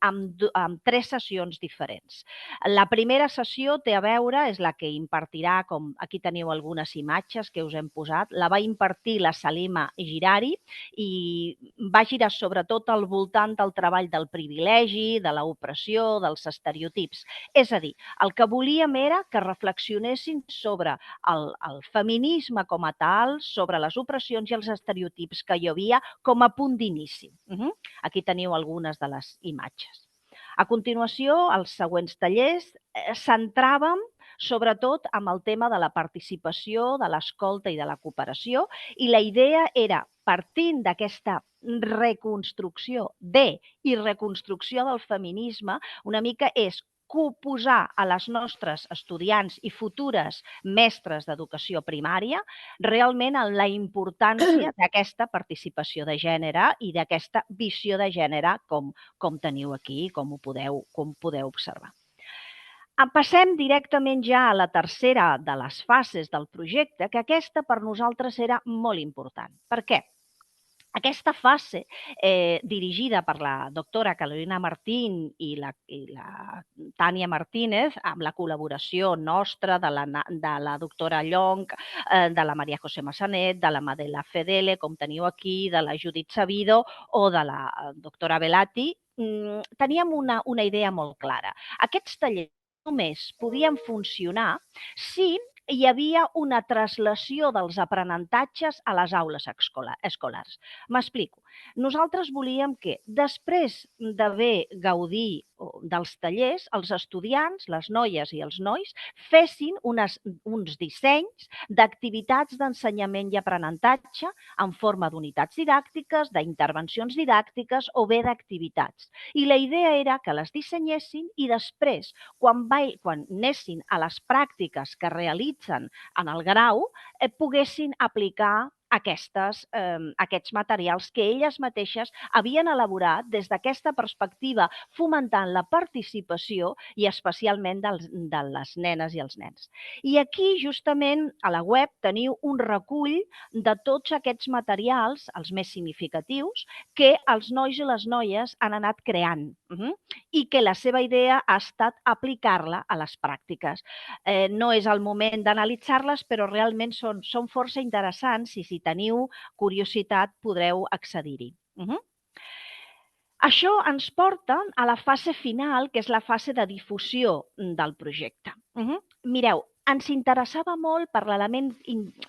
amb 3 sessions diferents. La primera sessió té a veure, és la que impartirà, com aquí teniu algunes imatges que us hem posat, la va impartir la Salima Girari i va girar sobretot al voltant del treball del privilegi, de l'opressió, dels estereotips. És a dir, el que volíem era que reflexionessin sobre el feminisme com a tal, sobre les opressions i els estereotips que hi havia com a punt d'inici. Aquí teniu algunes de les imatges. A continuació, els següents tallers centràvem sobretot amb el tema de la participació, de l'escolta i de la cooperació, i la idea era, partint d'aquesta reconstrucció i reconstrucció del feminisme, una mica és posar a les nostres estudiants i futures mestres d'educació primària realment en la importància d'aquesta participació de gènere i d'aquesta visió de gènere com teniu aquí, com podeu observar. Passem directament ja a la tercera de les fases del projecte, que aquesta per nosaltres era molt important. Per què? Aquesta fase, dirigida per la doctora Carolina Martín i la Tània Martínez, amb la col·laboració nostra de la doctora Llonch, de la Maria José Massanet, de la Madela Fedele, com teniu aquí, de la Judit Sabido o de la doctora Belati, teníem una idea molt clara. Aquests tallers només podien funcionar si hi havia una translació dels aprenentatges a les aules escolars. M'explico. Nosaltres volíem que després d'haver gaudit dels tallers, els estudiants, les noies i els nois, fessin uns dissenys d'activitats d'ensenyament i aprenentatge en forma d'unitats didàctiques, d'intervencions didàctiques o bé d'activitats. I la idea era que les dissenyessin i després, quan anessin a les pràctiques que realitzen en el grau, poguessin aplicar aquests materials que elles mateixes havien elaborat des d'aquesta perspectiva, fomentant la participació i especialment de les nenes i els nens. I aquí, justament, a la web teniu un recull de tots aquests materials, els més significatius, que els nois i les noies han anat creant i que la seva idea ha estat aplicar-la a les pràctiques. No és el moment d'analitzar-les, però realment són força interessants i si teniu curiositat podreu accedir-hi. Això ens porta a la fase final, que és la fase de difusió del projecte. Mireu, ens interessava molt per l'element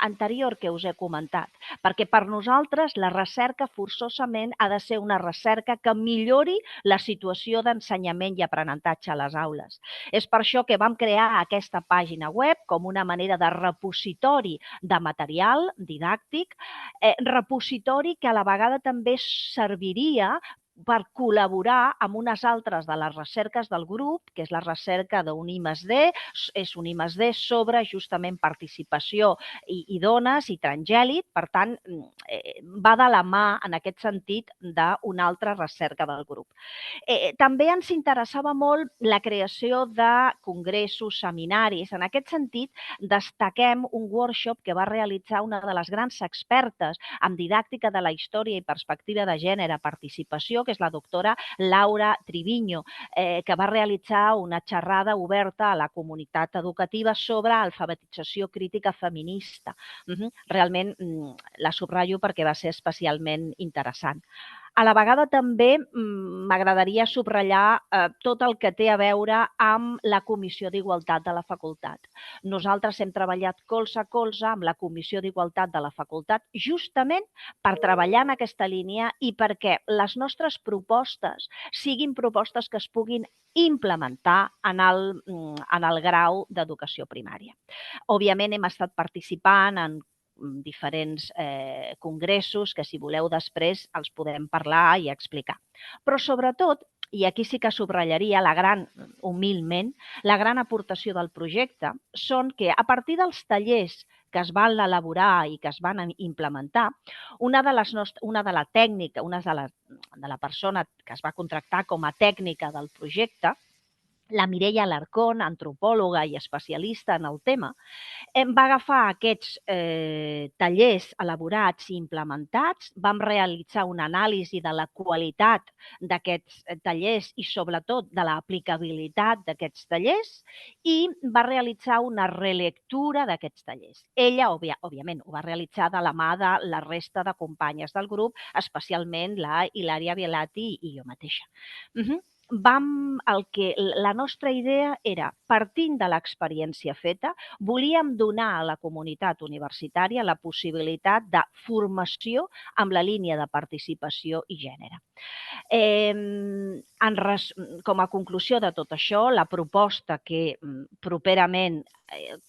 anterior que us he comentat, perquè per nosaltres la recerca forçosament ha de ser una recerca que millori la situació d'ensenyament i aprenentatge a les aules. És per això que vam crear aquesta pàgina web com una manera de repositori de material didàctic, repositori que a la vegada també serviria per col·laborar amb unes altres de les recerques del grup, que és la recerca d'un I+D, és un I+D sobre justament participació i dones i transgènit, per tant, va de la mà en aquest sentit d'una altra recerca del grup. També ens interessava molt la creació de congressos, seminaris. En aquest sentit, destaquem un workshop que va realitzar una de les grans expertes en didàctica de la història i perspectiva de gènere, participació, que és la doctora Laura Triviño, que va realitzar una xerrada oberta a la comunitat educativa sobre alfabetització crítica feminista. Realment la subratllo perquè va ser especialment interessant. A la vegada també m'agradaria subratllar tot el que té a veure amb la Comissió d'Igualtat de la Facultat. Nosaltres hem treballat colze a colze amb la Comissió d'Igualtat de la Facultat justament per treballar en aquesta línia i perquè les nostres propostes siguin propostes que es puguin implementar en el grau d'educació primària. Òbviament hem estat participant en diferents congressos que, si voleu, després els podem parlar i explicar. Però sobretot, i aquí sí que subratllaria humilment, la gran aportació del projecte són que a partir dels tallers que es van elaborar i que es van implementar, una de la persona que es va contractar com a tècnica del projecte la Mireia Alarcón, antropòloga i especialista en el tema, va agafar aquests tallers elaborats i implementats, vam realitzar una anàlisi de la qualitat d'aquests tallers i sobretot de l'aplicabilitat d'aquests tallers i va realitzar una relectura d'aquests tallers. Ella, òbviament, ho va realitzar de la mà de la resta de companyes del grup, especialment la Hilària Bielati i jo mateixa. La nostra idea era, partint de l'experiència feta, volíem donar a la comunitat universitària la possibilitat de formació amb la línia de participació i gènere. Com a conclusió de tot això, la proposta que properament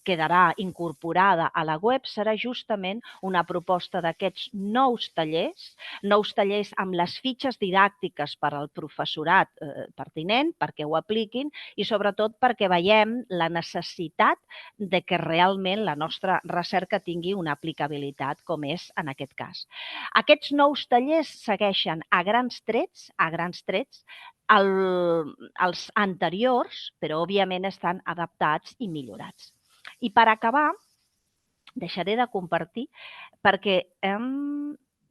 quedarà incorporada a la web serà justament una proposta d'aquests nous tallers amb les fitxes didàctiques per al professorat pertinent perquè ho apliquin i sobretot perquè veiem la necessitat de que realment la nostra recerca tingui una aplicabilitat com és en aquest cas. Aquests nous tallers segueixen a grans trets els anteriors, però òbviament estan adaptats i millorats. I per acabar, deixaré de compartir perquè...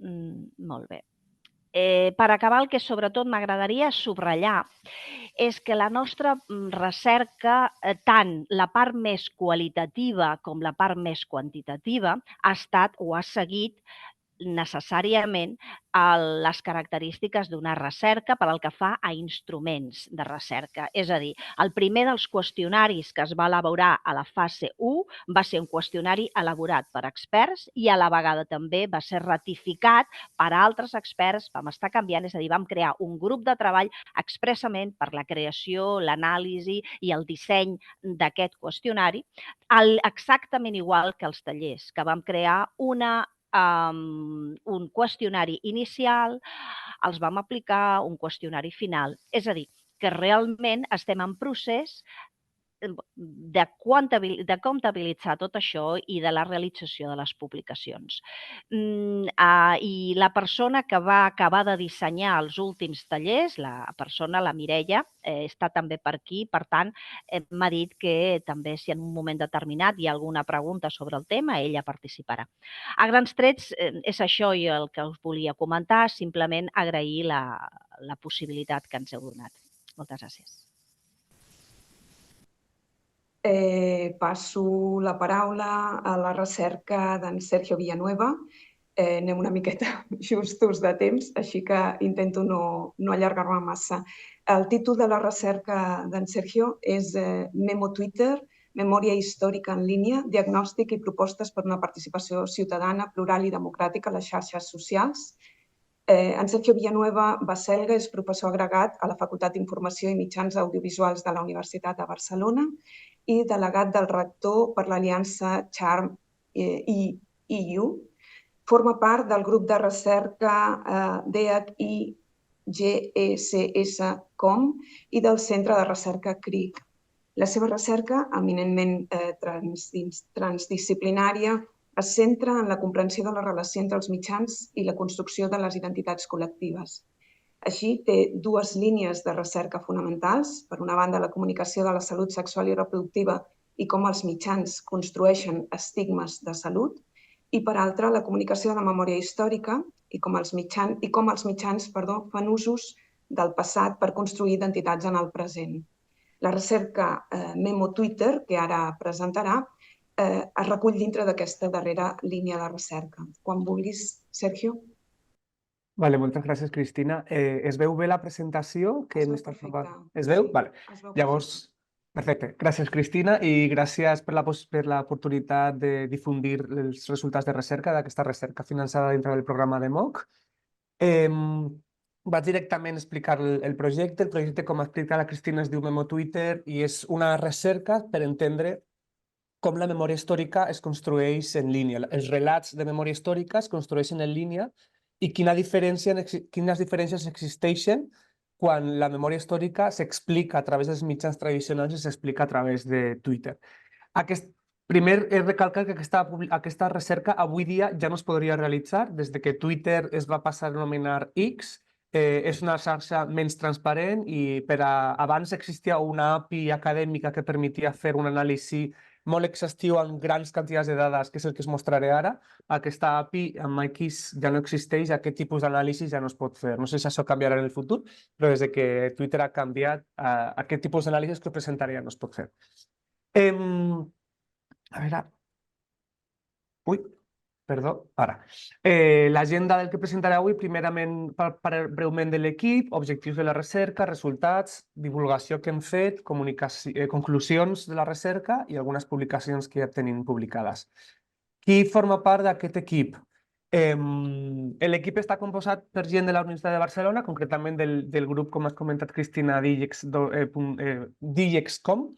Molt bé. Per acabar, el que sobretot m'agradaria subratllar és que la nostra recerca, tant la part més qualitativa com la part més quantitativa, ha estat o ha seguit necessàriament les característiques d'una recerca per al que fa a instruments de recerca. És a dir, el primer dels qüestionaris que es va elaborar a la fase 1 va ser un qüestionari elaborat per experts i a la vegada també va ser ratificat per altres experts, vam estar canviant, és a dir, vam crear un grup de treball expressament per la creació, l'anàlisi i el disseny d'aquest qüestionari, exactament igual que els tallers, que vam crear un qüestionari inicial, els vam aplicar un qüestionari final. És a dir, que realment estem en procés de comptabilitzar tot això i de la realització de les publicacions. I la persona que va acabar de dissenyar els últims tallers, la Mireia, està també per aquí, per tant, m'ha dit que també si en un moment determinat hi ha alguna pregunta sobre el tema, ella participarà. A grans trets, és això el que us volia comentar, simplement agrair la possibilitat que ens heu donat. Moltes gràcies. Passo la paraula a la recerca d'en Sergio Villanueva. Anem una miqueta justos de temps, així que intento no allargar-me massa. El títol de la recerca d'en Sergio és Memo Twitter, Memòria històrica en línia, diagnòstic i propostes per una participació ciutadana, plural i democràtica a les xarxes socials. En Sergio Villanueva Baselga és professor agregat a la Facultat d'Informació i Mitjans Audiovisuals de la Universitat de Barcelona i delegat del rector per l'aliança Charm EU. Forma part del grup de recerca DHIGECS.com i del Centre de Recerca CRIC. La seva recerca, eminentment transdisciplinària, es centra en la comprensió de la relació entre els mitjans i la construcció de les identitats col·lectives. Així, té dues línies de recerca fonamentals. Per una banda, la comunicació de la salut sexual i reproductiva i com els mitjans construeixen estigmes de salut. I per altra, la comunicació de la memòria històrica i com els mitjans fan usos del passat per construir identitats en el present. La recerca Memo Twitter, que ara presentarà, es recull dintre d'aquesta darrera línia de recerca. Quan vulguis, Sergio. Vale, moltes gràcies, Cristina. Es veu bé la presentació? Es veu perfecte. Es veu? Vale. Llavors, perfecte. Gràcies, Cristina, i gràcies per l'oportunitat de difundir els resultats de recerca d'aquesta recerca finançada dintre del programa de MOOC. Vaig directament explicar el projecte. El projecte, com ha explicat la Cristina, es diu Memo Twitter i és una recerca per entendre com la memòria històrica es construeix en línia. Els relats de memòria històrica es construeixen en línia i quines diferències existeixen quan la memòria històrica s'explica a través dels mitjans tradicionals i s'explica a través de Twitter. Primer, he recalcat que aquesta recerca avui dia ja no es podria realitzar des que Twitter es va passar a anomenar X és una xarxa menys transparent i abans existia una API acadèmica que permetia fer un anàlisi molt exhaustiu amb grans quantitats de dades, que és el que us mostraré ara. Aquesta API amb MyKiss ja no existeix, aquest tipus d'anàlisi ja no es pot fer. No sé si això canviarà en el futur, però des que Twitter ha canviat, aquest tipus d'anàlisi que us presentaré ja no es pot fer. A veure... Ui, perdó, ara. L'agenda del que presentaré avui, primerament breument de l'equip, objectius de la recerca, resultats, divulgació que hem fet, conclusions de la recerca i algunes publicacions que ja tenim publicades. Qui forma part d'aquest equip? L'equip està composat per gent de la Universitat de Barcelona, concretament del grup, com has comentat, Cristina, DIGEXCOM.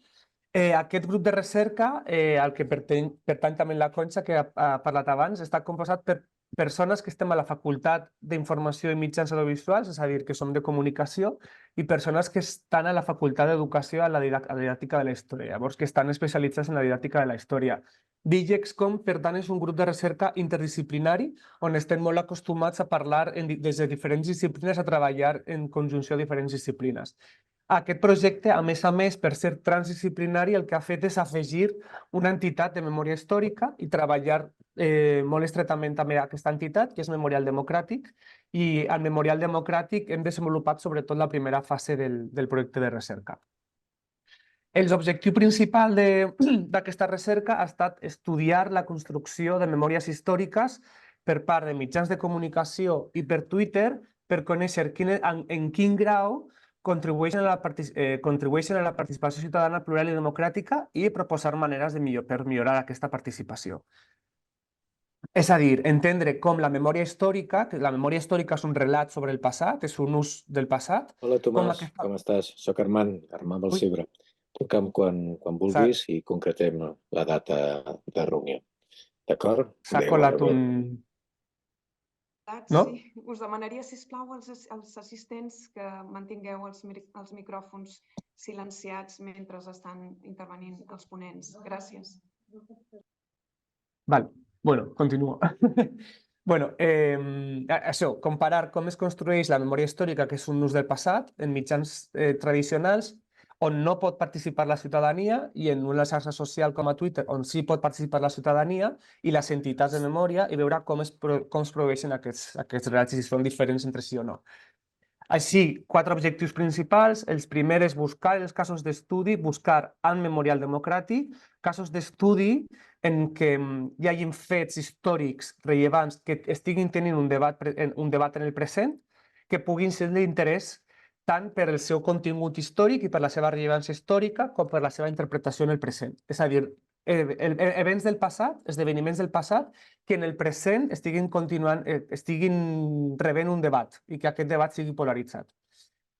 Aquest grup de recerca, al que pertany també la Conxa, que ha parlat abans, està composat per persones que estem a la Facultat d'Informació i Mitjans Audiovisuals, és a dir, que som de comunicació, i persones que estan a la Facultat d'Educació a la didàctica de la història, llavors que estan especialitzats en la didàctica de la història. DIGEXCOM, per tant, és un grup de recerca interdisciplinari on estem molt acostumats a parlar des de diferents disciplines, a treballar en conjunció de diferents disciplines. Aquest projecte, a més, per ser transdisciplinari, el que ha fet és afegir una entitat de memòria històrica i treballar molt estretament també aquesta entitat, que és Memorial Democràtic, i al Memorial Democràtic hem desenvolupat sobretot la primera fase del projecte de recerca. L'objectiu principal d'aquesta recerca ha estat estudiar la construcció de memòries històriques per part de mitjans de comunicació i per Twitter per conèixer en quin grau contribueixen a la participació ciutadana plural i democràtica i proposar maneres per millorar aquesta participació. És a dir, entendre com la memòria històrica, que la memòria històrica és un relat sobre el passat, és un ús del passat. Hola, Tomàs, com estàs? Soc Armand Balcibre. Truca'm quan vulguis i concretem la data de reunió. D'acord? S'ha colat un... Sí, us demanaria, sisplau, als assistents que mantingueu els micròfons silenciats mentre estan intervenint els ponents. Gràcies. Val, bueno, continuo. Això, comparar com es construeix la memòria històrica, que és un ús del passat, en mitjans tradicionals, on no pot participar la ciutadania, i en una xarxa social com a Twitter, on sí pot participar la ciutadania i les entitats de memòria, i veure com es produeixen aquests relats, si són diferents entre si o no. Així, 4 objectius principals. El primer és buscar els casos d'estudi, buscar en Memorial Democràtic, casos d'estudi en què hi hagin fets històrics rellevants que estiguin tenint un debat en el present, que puguin ser d'interès tant per el seu contingut històric i per la seva rellevància històrica com per la seva interpretació en el present. És a dir, events del passat, esdeveniments del passat, que en el present estiguin rebent un debat i que aquest debat sigui polaritzat.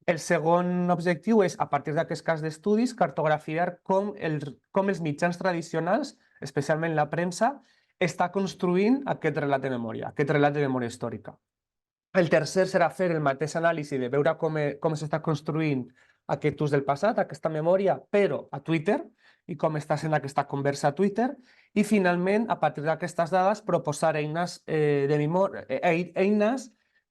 El segon objectiu és, a partir d'aquest cas d'estudis, cartografiar com els mitjans tradicionals, especialment la premsa, està construint aquest relat de memòria, aquest relat de memòria històrica. El tercer serà fer el mateix anàlisi de veure com s'està construint aquest ús del passat, aquesta memòria, però a Twitter, i com està sent aquesta conversa a Twitter. I finalment, a partir d'aquestes dades, proposar eines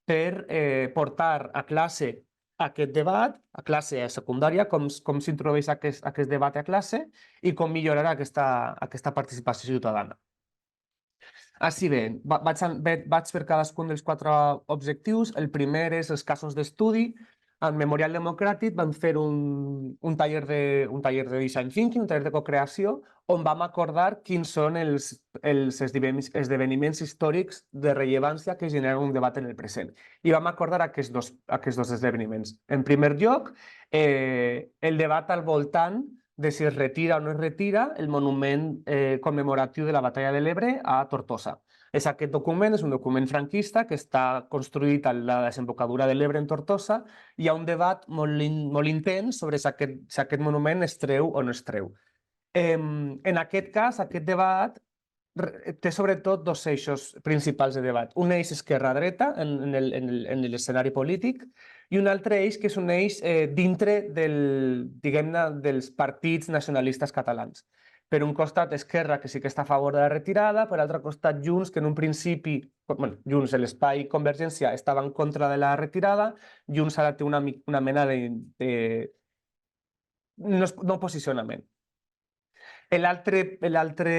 per portar a classe aquest debat, a classe secundària, com s'introdueix aquest debat a classe i com millorar aquesta participació ciutadana. Així bé, vaig per cadascun dels 4 objectius. El primer és els casos d'estudi. Al Memorial Democràtic vam fer un taller de design thinking, un taller de cocreació, on vam acordar quins són els esdeveniments històrics de rellevància que generen un debat en el present. I vam acordar aquests dos esdeveniments. En primer lloc, el debat al voltant de si es retira o no es retira el monument commemoratiu de la Batalla de l'Ebre a Tortosa. Aquest document és un document franquista que està construït a la desembocadura de l'Ebre en Tortosa. Hi ha un debat molt intens sobre si aquest monument es treu o no es treu. En aquest cas, aquest debat té sobretot 2 eixos principals de debat. Un eix esquerra-dreta en l'escenari polític i un altre eix que és un eix dintre dels partits nacionalistes catalans. Per un costat, Esquerra, que sí que està a favor de la retirada, per l'altre costat, Junts, que en un principi, Junts, l'Espai Convergència, estava en contra de la retirada, Junts ara té una mena de no posicionament. L'altre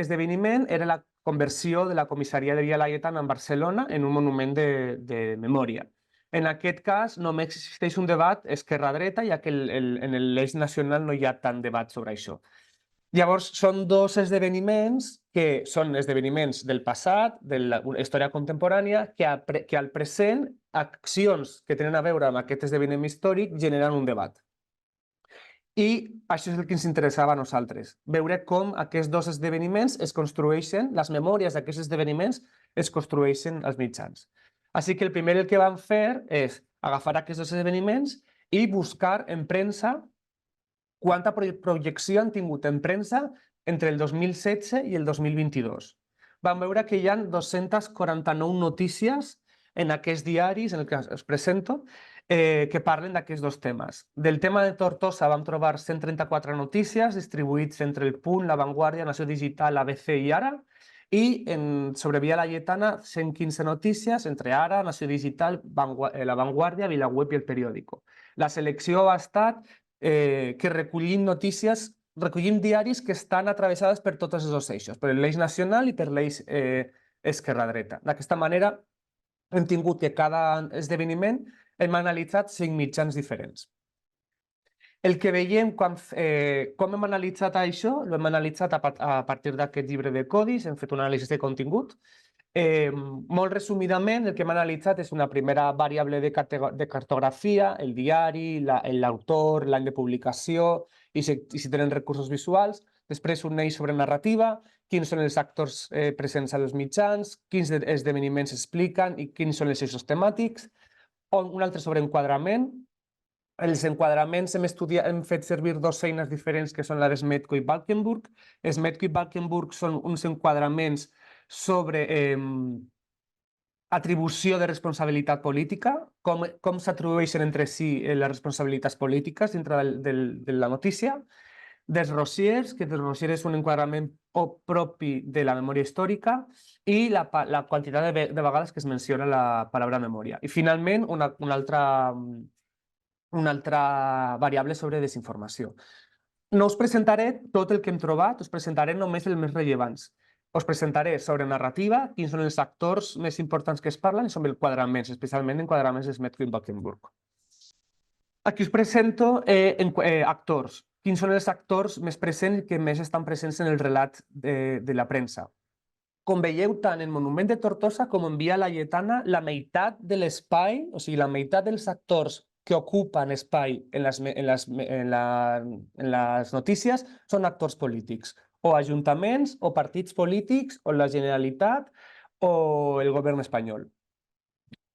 esdeveniment era la conversió de la comissaria de Via Laietana en Barcelona en un monument de memòria. En aquest cas, només existeix un debat esquerra-dreta, ja que en l'eix nacional no hi ha tant debat sobre això. Llavors, són dos esdeveniments que són esdeveniments del passat, de la història contemporània, que al present, accions que tenen a veure amb aquest esdeveniment històric generen un debat. I això és el que ens interessava a nosaltres, veure com aquests dos esdeveniments es construeixen, les memòries d'aquests esdeveniments es construeixen als mitjans. Així que el primer que vam fer és agafar aquests dos esdeveniments i buscar en premsa quanta projecció han tingut en premsa entre el 2016 i el 2022. Vam veure que hi ha 249 notícies en aquests diaris en els que us presento que parlen d'aquests dos temes. Del tema de Tortosa vam trobar 134 notícies distribuïts entre El Punt, La Vanguardia, Nació Digital, ABC i Ara, i sobre Via Laietana 115 notícies entre Ara, Nació Digital, La Vanguardia, VilaWeb i El Periódico. La selecció ha estat que recollim notícies, recollim diaris que estan atravessades per tots els dos eixos, per l'eix nacional i per l'eix esquerra-dreta. D'aquesta manera hem tingut que cada esdeveniment hem analitzat 5 mitjans diferents. El que veiem com hem analitzat això, l'hem analitzat a partir d'aquest llibre de codis, hem fet un anàlisi de contingut. Molt resumidament, el que hem analitzat és una primera variable de cartografia, el diari, l'autor, l'any de publicació i si tenen recursos visuals. Després un eix sobre narrativa, quins són els actors presents als mitjans, quins esdeveniments expliquen i quins són els eixos temàtics. Un altre sobre enquadrament. Els enquadraments hem fet servir dues eines diferents que són la de Smetko i Valkenburg. Smetko i Valkenburg són uns enquadraments sobre atribució de responsabilitat política, com s'atribueixen entre si les responsabilitats polítiques dintre de la notícia. Dels Rosiers, que dels Rosiers és un enquadrament propi de la memòria històrica, i la quantitat de vegades que es menciona la paraula memòria. I finalment, una altra variable sobre desinformació. No us presentaré tot el que hem trobat, us presentaré només els més rellevants. Us presentaré sobre narrativa, quins són els actors més importants que es parlen, i sobre enquadraments, especialment enquadraments de Smetko i Valkenburg. Aquí us presento actors. Quins són els actors més presents i que més estan presents en el relat de la premsa. Com veieu, tant en Monument de Tortosa com en Via Laietana, la meitat de l'espai, o sigui, la meitat dels actors que ocupen espai en les notícies són actors polítics, o ajuntaments, o partits polítics, o la Generalitat, o el govern espanyol.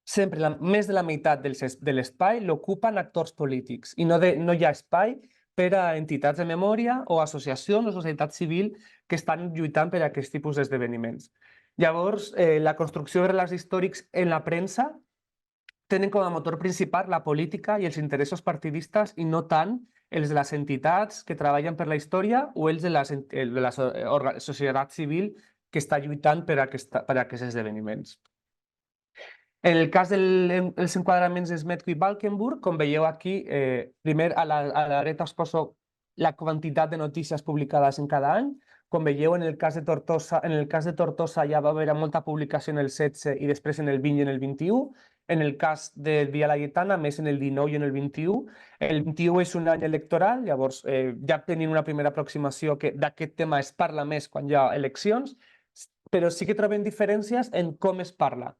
Sempre més de la meitat de l'espai l'ocupen actors polítics i no hi ha espai per a entitats de memòria o associacions o societat civil que estan lluitant per a aquest tipus d'esdeveniments. Llavors, la construcció de relats històrics en la premsa tenen com a motor principal la política i els interessos partidistes i no tant els de les entitats que treballen per la història o els de la societat civil que està lluitant per a aquests esdeveniments. En el cas dels enquadraments de Smetko i Valkenburg, com veieu aquí, primer a la dreta us poso la quantitat de notícies publicades en cada any. Com veieu, en el cas de Tortosa ja va haver molta publicació en el 16 i després en el 20 i en el 21. En el cas de Via Laietana, més en el 19 i en el 21. El 21 és un any electoral, llavors ja tenim una primera aproximació que d'aquest tema es parla més quan hi ha eleccions, però sí que trobem diferències en com es parla.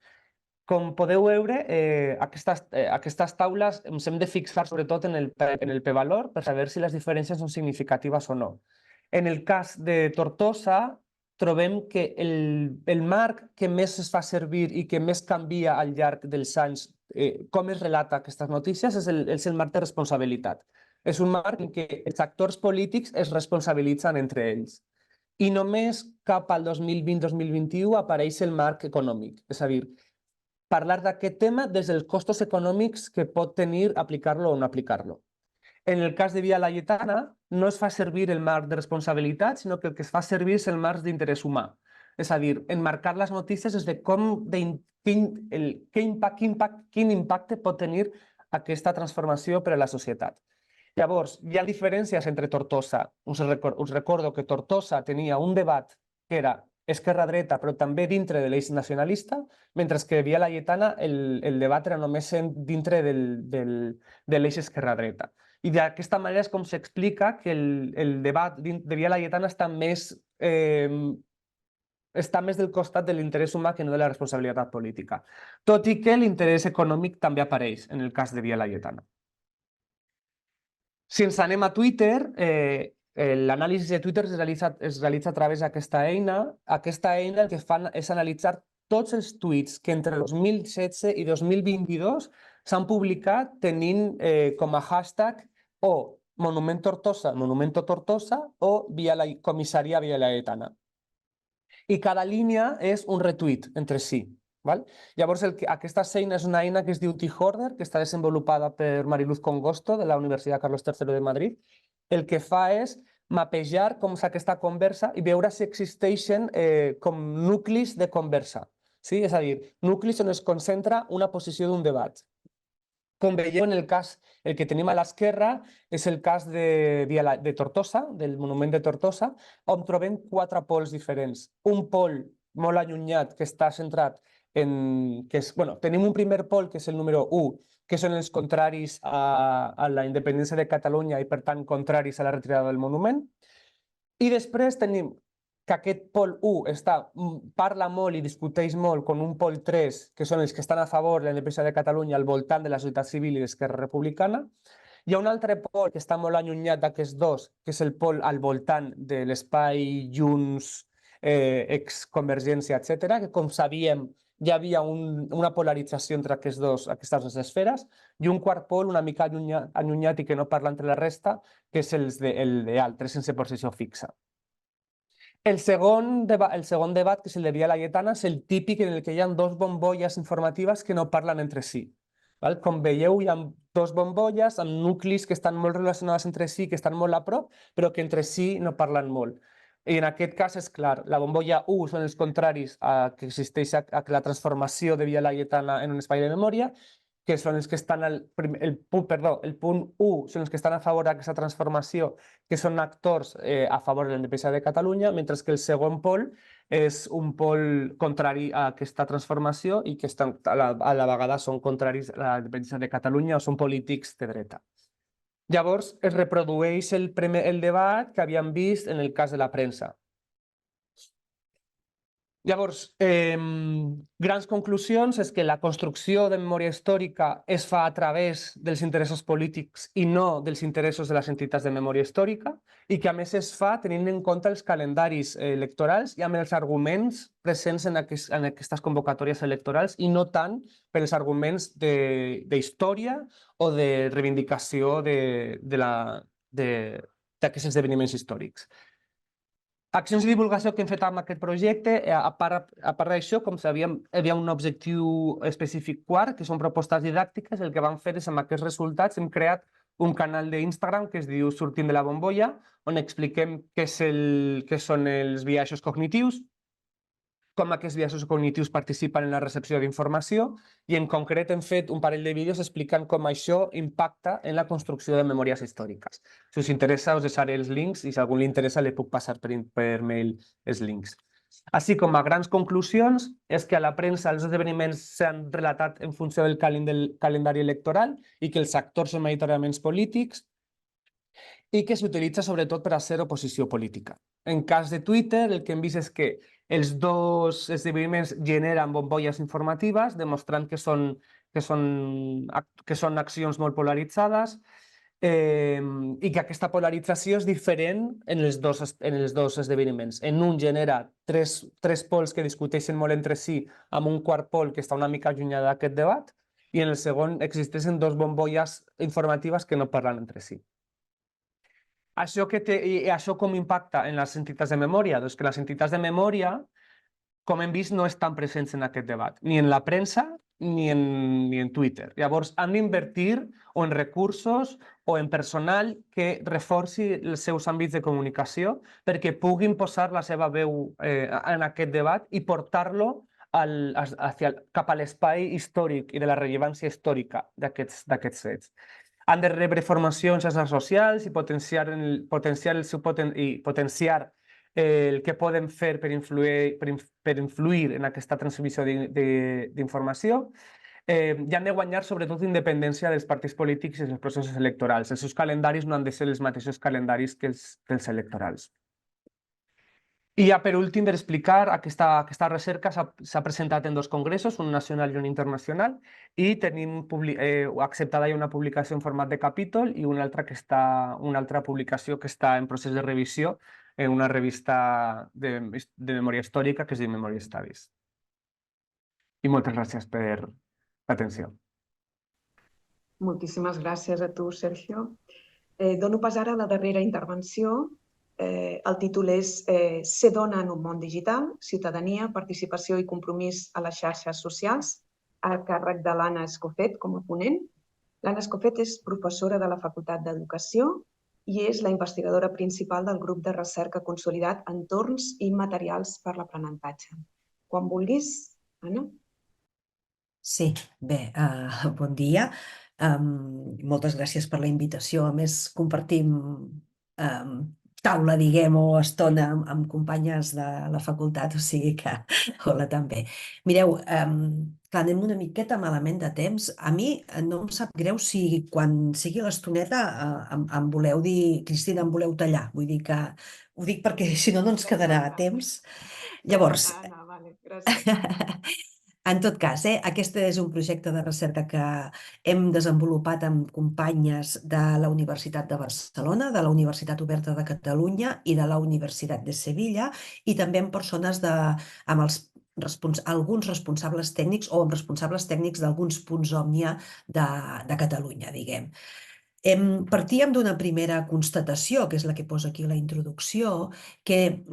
Com podeu veure, aquestes taules ens hem de fixar sobretot en el p-valor per saber si les diferències són significatives o no. En el cas de Tortosa, trobem que el marc que més es fa servir i que més canvia al llarg dels anys com es relata aquestes notícies és el marc de responsabilitat. És un marc en què els actors polítics es responsabilitzen entre ells. I només cap al 2020-2021 apareix el marc econòmic, és a dir, parlar d'aquest tema des dels costos econòmics que pot tenir aplicar-lo o no aplicar-lo. en el cas de Via Laietana, no es fa servir el marc de responsabilitat, sinó que el que es fa servir és el marc d'interès humà. És a dir, enmarcar les notícies des de quin impacte pot tenir aquesta transformació per a la societat. Llavors, hi ha diferències entre Tortosa. Us recordo que Tortosa tenia un debat que era esquerra-dreta, però també dintre de l'eix nacionalista, mentre que Via Laietana el debat era només dintre de l'eix esquerra-dreta. I d'aquesta manera és com s'explica que el debat de Via Laietana està més del costat de l'interès humà que no de la responsabilitat política, tot i que l'interès econòmic també apareix en el cas de Via Laietana. Si ens anem a Twitter, l'anàlisi de Twitter es realitza a través d'aquesta eina. Aquesta eina el que fan és analitzar tots els tuits que entre 2016 i 2022 s'han publicat tenint com a hashtag o Monument Tortosa, Monumento Tortosa o Comissaria Via Laietana. I cada línia és un retuit entre si. Llavors, aquesta eina és una eina que es diu T-Hoarder, que està desenvolupada per Mariluz Congosto, de la Universitat Carlos III de Madrid. El que fa és mapejar com és aquesta conversa i veure si existeixen com nuclis de conversa. És a dir, nuclis on es concentra una posició d'un debat. Com veieu, en el cas, el que tenim a l'esquerra és el cas de Tortosa, del monument de Tortosa, on trobem 4 pols diferents. Un pol molt allunyat que està centrat en... Tenim un primer pol, que és el número 1, que són els contraris a la independència de Catalunya i, per tant, contraris a la retirada del monument. I després tenim que aquest pol 1 parla molt i discuteix molt amb un pol 3, que són els que estan a favor de la independència de Catalunya al voltant de la societat civil i d'Esquerra Republicana. Hi ha un altre pol que està molt allunyat d'aquests dos, que és el pol al voltant de l'espai Junts, ex-Convergència, etc., que, com sabíem, hi havia una polarització entre aquestes dues esferes, i un quart pol una mica allunyat i que no parla entre la resta, que és el d'altres, sense posició fixa. El segon debat, que és el de Via Laietana, és el típic en el que hi ha 2 bombolles informatives que no parlen entre si. Com veieu, hi ha 2 bombolles amb nuclis que estan molt relacionats entre si, que estan molt a prop, però que entre si no parlen molt. I en aquest cas és clar, la bombolla 1 són els contraris a que existeix la transformació de Via Laietana en un espai de memòria, que són els que estan el punt 1 són els que estan a favor d'aquesta transformació, que són actors a favor de la independència de Catalunya, mentre que el segon pol és un pol contrari a aquesta transformació i que a la vegada són contraris a la independència de Catalunya o són polítics de dreta. Llavors es reprodueix el debat que havíem vist en el cas de la premsa. Llavors, grans conclusions és que la construcció de memòria històrica es fa a través dels interessos polítics i no dels interessos de les entitats de memòria històrica i que a més es fa tenint en compte els calendaris electorals i amb els arguments presents en aquestes convocatòries electorals i no tant per els arguments d'història o de reivindicació d'aquests esdeveniments històrics. Accions de divulgació que hem fet amb aquest projecte, a part d'això, com sabíem, hi havia un objectiu específic quart, que són propostes didàctiques. El que vam fer és, amb aquests resultats, hem creat un canal d'Instagram que es diu Sortint de la bombolla, on expliquem què són els biaixos cognitius, com aquests biaixos cognitius participen en la recepció d'informació i, en concret, hem fet un parell de vídeos explicant com això impacta en la construcció de memòries històriques. Si us interessa, us deixaré els links i si a algú li interessa, li puc passar per mail els links. Així com a grans conclusions és que a la premsa els esdeveniments s'han relatat en funció del calendari electoral i que els actors són majoritàriament polítics i que s'utilitza sobretot per a fer oposició política. En cas de Twitter, el que hem vist és que els 2 esdeveniments generen bombolles informatives, demostrant que són accions molt polaritzades i que aquesta polarització és diferent en els dos esdeveniments. En un genera 3 pols que discuteixen molt entre si amb un quart pol que està una mica allunyat d'aquest debat i en el segon existeixen 2 bombolles informatives que no parlen entre si. Això com impacta en les entitats de memòria? Doncs que les entitats de memòria, com hem vist, no estan presents en aquest debat, ni en la premsa ni en Twitter. Llavors, han d'invertir o en recursos o en personal que reforci els seus àmbits de comunicació perquè puguin posar la seva veu en aquest debat i portar-lo cap a l'espai històric i de la rellevància històrica d'aquests fets. Han de rebre formació en xarxes socials i potenciar el que poden fer per influir en aquesta transmissió d'informació. I han de guanyar sobretot independència dels partits polítics i dels processos electorals. Els seus calendaris no han de ser els mateixos calendaris que els electorals. I ja per últim, per explicar, aquesta recerca s'ha presentat en 2 congressos, un nacional i un internacional, i tenim acceptada ja una publicació en format de capítol i una altra publicació que està en procés de revisió en una revista de memòria històrica que es diu Memory Studies. I moltes gràcies per l'atenció. Moltíssimes gràcies a tu, Sergio. Dono pas ara a la darrera intervenció. El títol és Ser dona en un món digital, ciutadania, participació i compromís a les xarxes socials, a càrrec de l'Anna Escofet com a ponent. L'Anna Escofet és professora de la Facultat d'Educació i és la investigadora principal del grup de recerca consolidat Entorns i materials per l'aprenentatge. Quan vulguis, Anna. Sí, bé, bon dia. Moltes gràcies per la invitació. A més, compartim taula, diguem, o estona amb companyes de la facultat, o sigui que hola també. Mireu, clar, anem una miqueta malament de temps. A mi no em sap greu si quan sigui l'estoneta em voleu dir, Cristina, em voleu tallar. Vull dir que ho dic perquè si no, no ens quedarà temps. Llavors, en tot cas, aquest és un projecte de recerca que hem desenvolupat amb companyes de la Universitat de Barcelona, de la Universitat Oberta de Catalunya i de la Universitat de Sevilla, i també amb persones amb alguns responsables tècnics o amb responsables tècnics d'alguns punts Òmnia de Catalunya, diguem. Partíem d'una primera constatació, que és la que posa aquí la introducció, que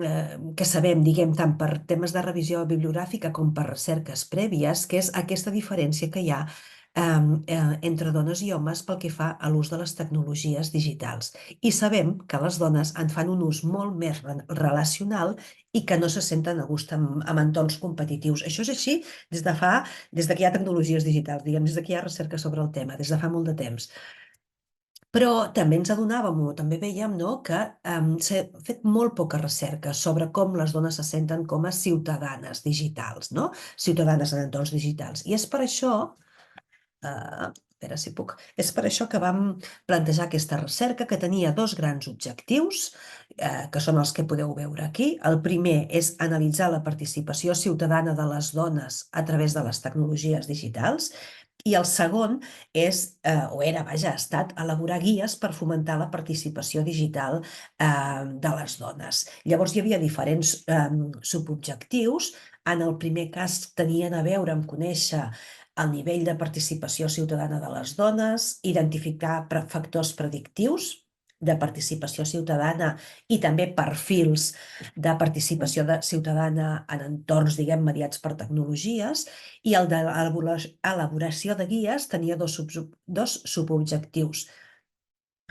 sabem, diguem, tant per temes de revisió bibliogràfica com per recerques prèvies, que és aquesta diferència que hi ha entre dones i homes pel que fa a l'ús de les tecnologies digitals. I sabem que les dones en fan un ús molt més relacional i que no se senten a gust amb entorns competitius. Això és així des que hi ha tecnologies digitals, diguem, des que hi ha recerca sobre el tema, des de fa molt de temps. Però també ens adonàvem o també veiem que s'ha fet molt poca recerca sobre com les dones se senten com a ciutadanes digitals, ciutadanes en entorns digitals. I és per això, que vam plantejar aquesta recerca, que tenia 2 grans objectius, que són els que podeu veure aquí. El primer és analitzar la participació ciutadana de les dones a través de les tecnologies digitals, i el segon és, ha estat elaborar guies per fomentar la participació digital de les dones. Llavors hi havia diferents subobjectius. En el primer cas tenien a veure amb conèixer el nivell de participació ciutadana de les dones, identificar factors predictius de participació ciutadana i també perfils de participació ciutadana en entorns, diguem, mediats per tecnologies, i el de l'elaboració de guies tenia 2 subobjectius.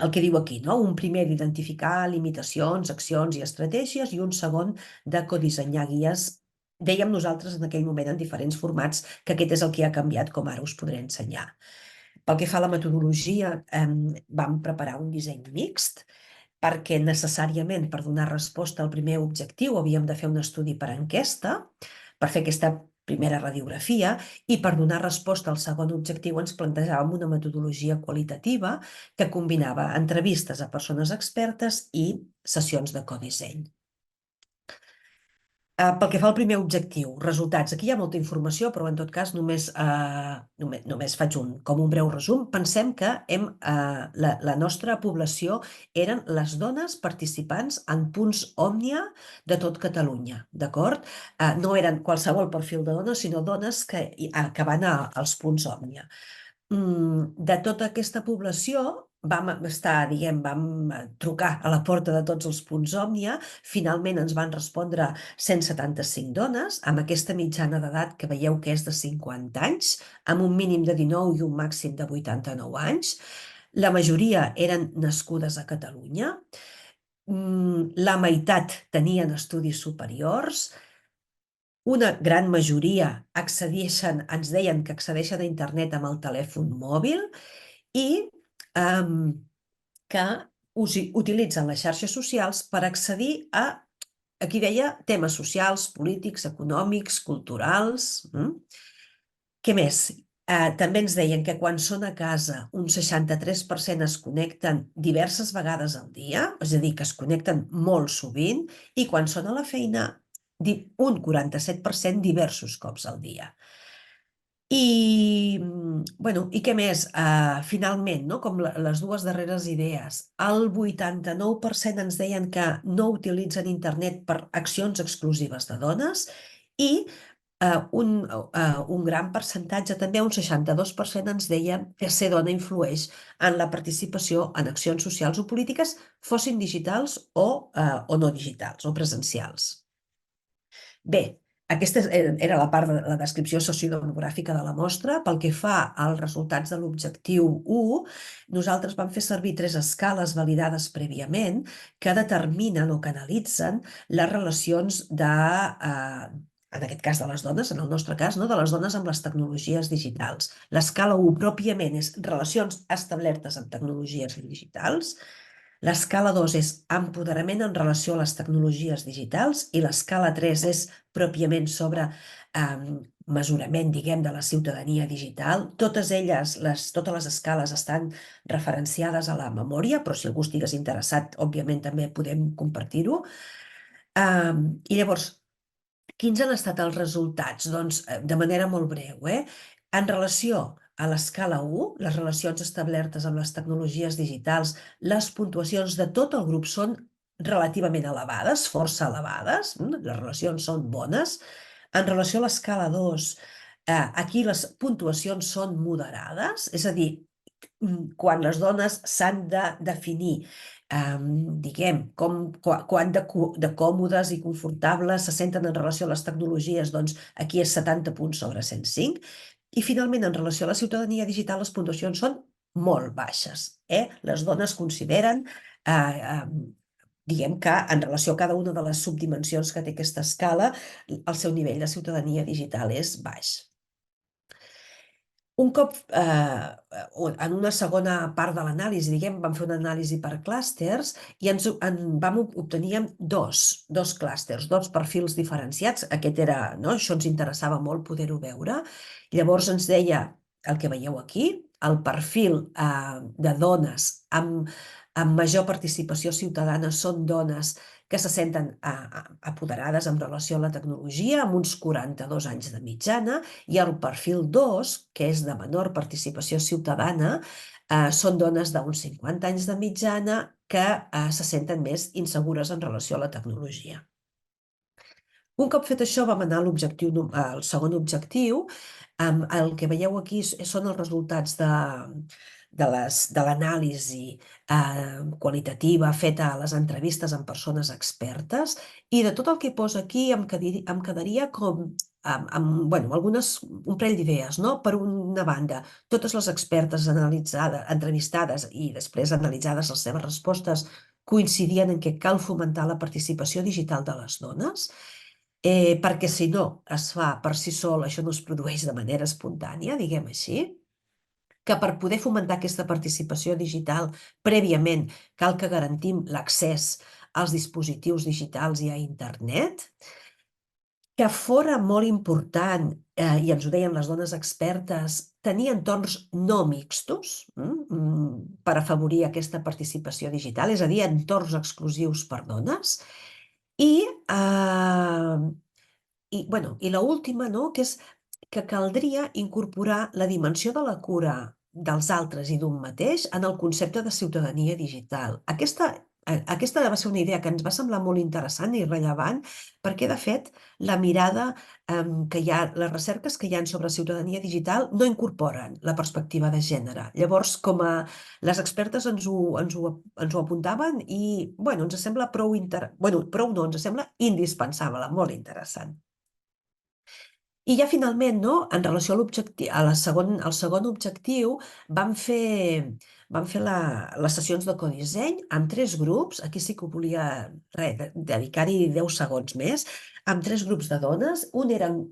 El que diu aquí, un primer d'identificar limitacions, accions i estratègies, i un segon de codissenyar guies, dèiem nosaltres en aquell moment en diferents formats, que aquest és el que ha canviat, com ara us podré ensenyar. Pel que fa a la metodologia, vam preparar un disseny mixt, perquè necessàriament per donar resposta al primer objectiu havíem de fer un estudi per enquesta, per fer aquesta primera radiografia, i per donar resposta al segon objectiu ens plantejàvem una metodologia qualitativa que combinava entrevistes a persones expertes i sessions de codisseny. Pel que fa al primer objectiu, resultats. Aquí hi ha molta informació, però en tot cas només faig com un breu resum. Pensem que la nostra població eren les dones participants en punts Òmnia de tot Catalunya, d'acord? No eren qualsevol perfil de dones, sinó dones que van als punts Òmnia. de tota aquesta població vam trucar a la porta de tots els punts Òmnia. Finalment ens van respondre 175 dones, amb aquesta mitjana d'edat que veieu que és de 50 anys, amb un mínim de 19 i un màxim de 89 anys. La majoria eren nascudes a Catalunya. La meitat tenien estudis superiors. Una gran majoria ens deien que accedeixen a internet amb el telèfon mòbil i que utilitzen les xarxes socials per accedir a, aquí deia, temes socials, polítics, econòmics, culturals. Què més? També ens deien que quan són a casa un 63% es connecten diverses vegades al dia, és a dir, que es connecten molt sovint, i quan són a la feina un 47% diversos cops al dia. I què més? Finalment, com les dues darreres idees, el 89% ens deien que no utilitzen internet per accions exclusives de dones i un gran percentatge, també un 62%, ens deia que ser dona influeix en la participació en accions socials o polítiques, fossin digitals o no digitals o presencials. Bé, aquesta era la part de la descripció sociodemogràfica de la mostra. Pel que fa als resultats de l'objectiu 1, nosaltres vam fer servir 3 escales validades prèviament que determinen o que analitzen les relacions en aquest cas de les dones, en el nostre cas, de les dones amb les tecnologies digitals. L'escala 1 pròpiament és relacions establertes amb tecnologies digitals. L'escala 2 és empoderament en relació a les tecnologies digitals i l'escala 3 és pròpiament sobre mesurament, diguem, de la ciutadania digital. Totes les escales estan referenciades a la memòria, però si algú estigués interessat, òbviament també podem compartir-ho. I llavors, quins han estat els resultats? Doncs, de manera molt breu, en relació a l'escala 1, les relacions establertes amb les tecnologies digitals, les puntuacions de tot el grup són relativament elevades, força elevades, les relacions són bones. En relació a l'escala 2, aquí les puntuacions són moderades, és a dir, quan les dones s'han de definir, diguem, quant de còmodes i confortables se senten en relació a les tecnologies, doncs aquí és 70 punts sobre 105. I finalment, en relació a la ciutadania digital, les puntuacions són molt baixes. Les dones consideren, diguem que en relació a cada una de les subdimensions que té aquesta escala, el seu nivell de ciutadania digital és baix. Un cop, en una segona part de l'anàlisi, diguem, vam fer una anàlisi per clústers i vam obtenir dos clústers, 2 perfils diferenciats. Això ens interessava molt poder-ho veure. Llavors ens deia el que veieu aquí, el perfil de dones amb major participació ciutadana són dones que se senten apoderades en relació a la tecnologia, amb uns 42 anys de mitjana, i el perfil 2, que és de menor participació ciutadana, són dones d'uns 50 anys de mitjana que se senten més insegures en relació a la tecnologia. Un cop fet això, vam anar al segon objectiu. El que veieu aquí són els resultats de l'anàlisi qualitativa feta a les entrevistes amb persones expertes, i de tot el que posa aquí em quedaria com amb un parell d'idees. Per una banda, totes les expertes entrevistades i després analitzades les seves respostes coincidien en què cal fomentar la participació digital de les dones, perquè si no es fa per si sol, això no es produeix de manera espontània, diguem així, que per poder fomentar aquesta participació digital prèviament cal que garantim l'accés als dispositius digitals i a internet, que fora molt important, i ens ho deien les dones expertes, tenir entorns no mixtos per afavorir aquesta participació digital, és a dir, entorns exclusius per dones. I l'última, que és que caldria incorporar la dimensió de la cura dels altres i d'un mateix en el concepte de ciutadania digital. Aquesta Aquesta va ser una idea que ens va semblar molt interessant i rellevant perquè, de fet, la mirada que hi ha, les recerques que hi ha sobre ciutadania digital no incorporen la perspectiva de gènere. Llavors, les expertes ens ho apuntaven i, bueno, ens sembla ens sembla indispensable, molt interessant. I ja finalment, en relació al segon objectiu, vam fer les sessions de codisseny amb 3 grups, aquí sí que ho volia dedicar-hi 10 segons més, amb 3 grups de dones. Un eren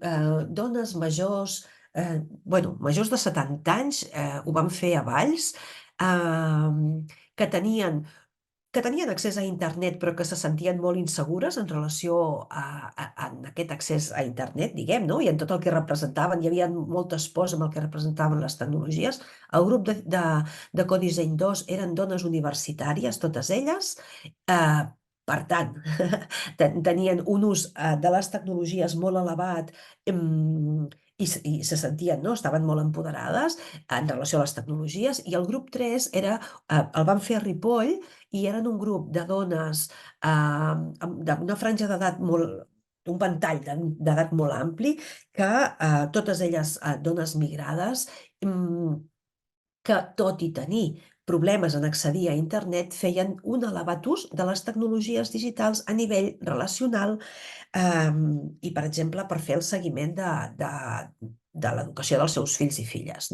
dones majors, majors de 70 anys, ho vam fer a Valls, que tenien accés a internet però que se sentien molt insegures en relació a aquest accés a internet, diguem, i en tot el que representaven. Hi havia moltes pors amb el que representaven les tecnologies. El grup de Codisseny 2 eren dones universitàries, totes elles. Per tant, tenien un ús de les tecnologies molt elevat i se sentien, estaven molt empoderades en relació a les tecnologies. I el grup 3 el van fer a Ripoll i eren un grup de dones d'una franja d'edat un ventall d'edat molt ampli, que totes elles dones migrades, que tot i tenir problemes en accedir a internet feien un elevat ús de les tecnologies digitals a nivell relacional i, per exemple, per fer el seguiment de l'educació dels seus fills i filles.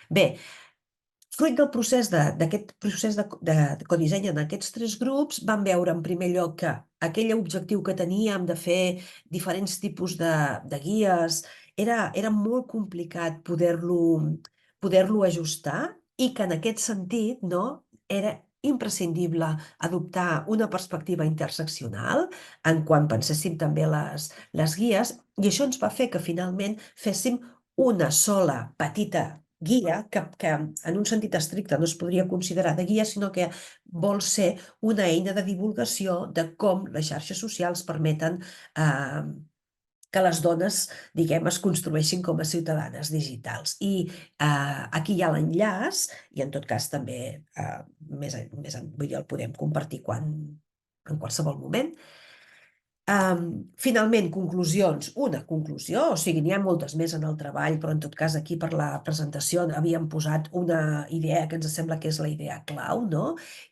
Bé, fruit del d'aquest procés de codisseny en aquests 3 grups, vam veure en primer lloc que aquell objectiu que teníem de fer diferents tipus de guies era molt complicat poder-lo ajustar i que en aquest sentit era imprescindible adoptar una perspectiva interseccional en quan penséssim també les guies, i això ens va fer que finalment féssim una sola petita guia que en un sentit estricte no es podria considerar de guia, sinó que vol ser una eina de divulgació de com les xarxes socials permeten que les dones, diguem, es construeixin com a ciutadanes digitals. I aquí hi ha l'enllaç, i en tot cas també el podem compartir en qualsevol moment. Finalment, conclusions. Una conclusió, o sigui, n'hi ha moltes més en el treball, però en tot cas aquí per la presentació havíem posat una idea que ens sembla que és la idea clau,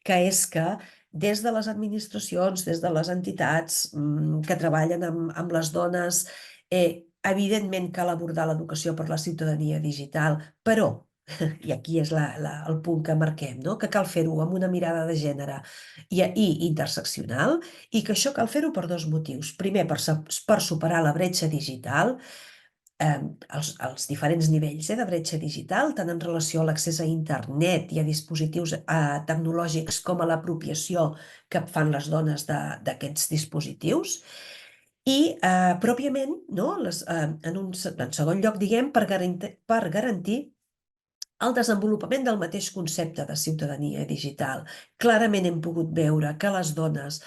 que és que des de les administracions, des de les entitats que treballen amb les dones, evidentment cal abordar l'educació per la ciutadania digital, però, i aquí és el punt que marquem, que cal fer-ho amb una mirada de gènere i interseccional, i que això cal fer-ho per 2 motius. Primer, per superar la bretxa digital, els diferents nivells de bretxa digital, tant en relació a l'accés a internet i a dispositius tecnològics com a l'apropiació que fan les dones d'aquests dispositius. I, pròpiament, en segon lloc, diguem, per garantir el desenvolupament del mateix concepte de ciutadania digital. Clarament hem pogut veure que les dones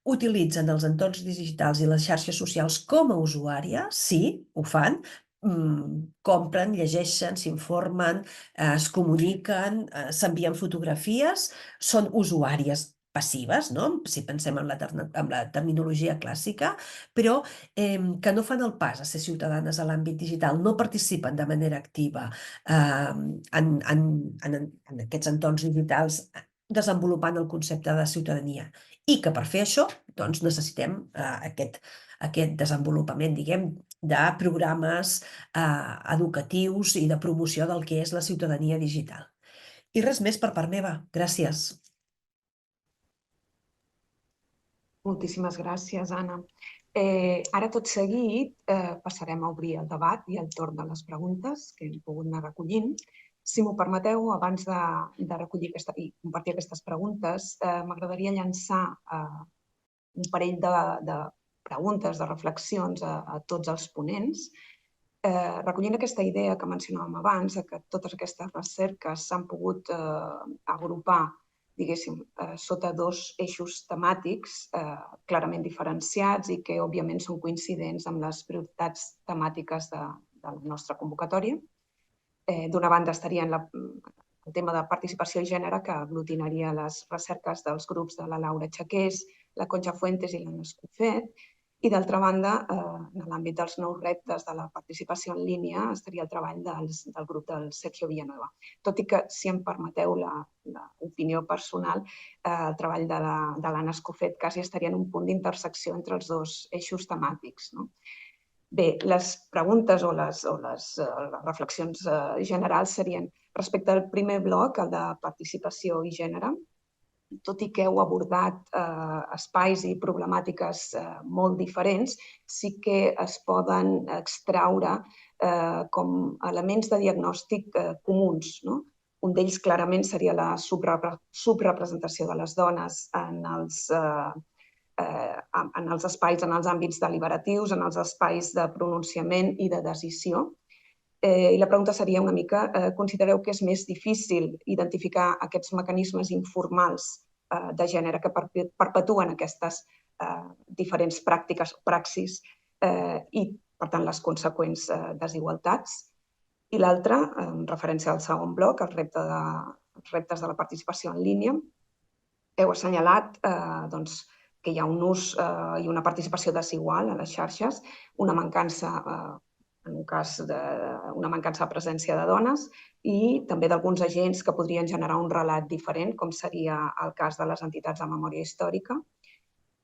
utilitzen els entorns digitals i les xarxes socials com a usuàries, sí, ho fan, compren, llegeixen, s'informen, es comuniquen, s'envien fotografies, són usuàries passives, si pensem en la terminologia clàssica, però que no fan el pas a ser ciutadanes a l'àmbit digital, no participen de manera activa en aquests entorns digitals desenvolupant el concepte de ciutadania, i que per fer això necessitem aquest desenvolupament, diguem, de programes educatius i de promoció del que és la ciutadania digital. I res més per part meva. Gràcies. Moltíssimes gràcies, Anna. Ara, tot seguit, passarem a obrir el debat i el torn de les preguntes que hem pogut anar recollint. Si m'ho permeteu, abans de recollir i compartir aquestes preguntes, m'agradaria llançar un parell de preguntes, de reflexions a tots els ponents, recollint aquesta idea que mencionàvem abans, que totes aquestes recerques s'han pogut agrupar, diguéssim, sota 2 eixos temàtics clarament diferenciats i que, òbviament, són coincidents amb les prioritats temàtiques de la nostra convocatòria. D'una banda estarien el tema de participació i gènere que aglutinaria les recerques dels grups de la Laura Chaqués, la Concha Fuentes i l'Anna Escofet. I d'altra banda, en l'àmbit dels nous reptes de la participació en línia, estaria el treball del grup del Sergio Villanueva. Tot i que, si em permeteu l'opinió personal, el treball de l'Anna Escofet quasi estaria en un punt d'intersecció entre els dos eixos temàtics. Bé, les preguntes o les reflexions generals serien respecte al primer bloc, el de participació i gènere. Tot i que heu abordat espais i problemàtiques molt diferents, sí que es poden extraure com elements de diagnòstic comuns. Un d'ells clarament seria la subrepresentació de les dones en els espais, en els àmbits deliberatius, en els espais de pronunciament i de decisió. I la pregunta seria una mica, considereu que és més difícil identificar aquests mecanismes informals de gènere que perpetuen aquestes diferents pràctiques o praxis i, per tant, les conseqüents desigualtats? I l'altre, en referència al segon bloc, els reptes de la participació en línia, heu assenyalat que hi ha un ús i una participació desigual a les xarxes, una mancança en un cas d'una mancança de presència de dones i també d'alguns agents que podrien generar un relat diferent, com seria el cas de les entitats de memòria històrica.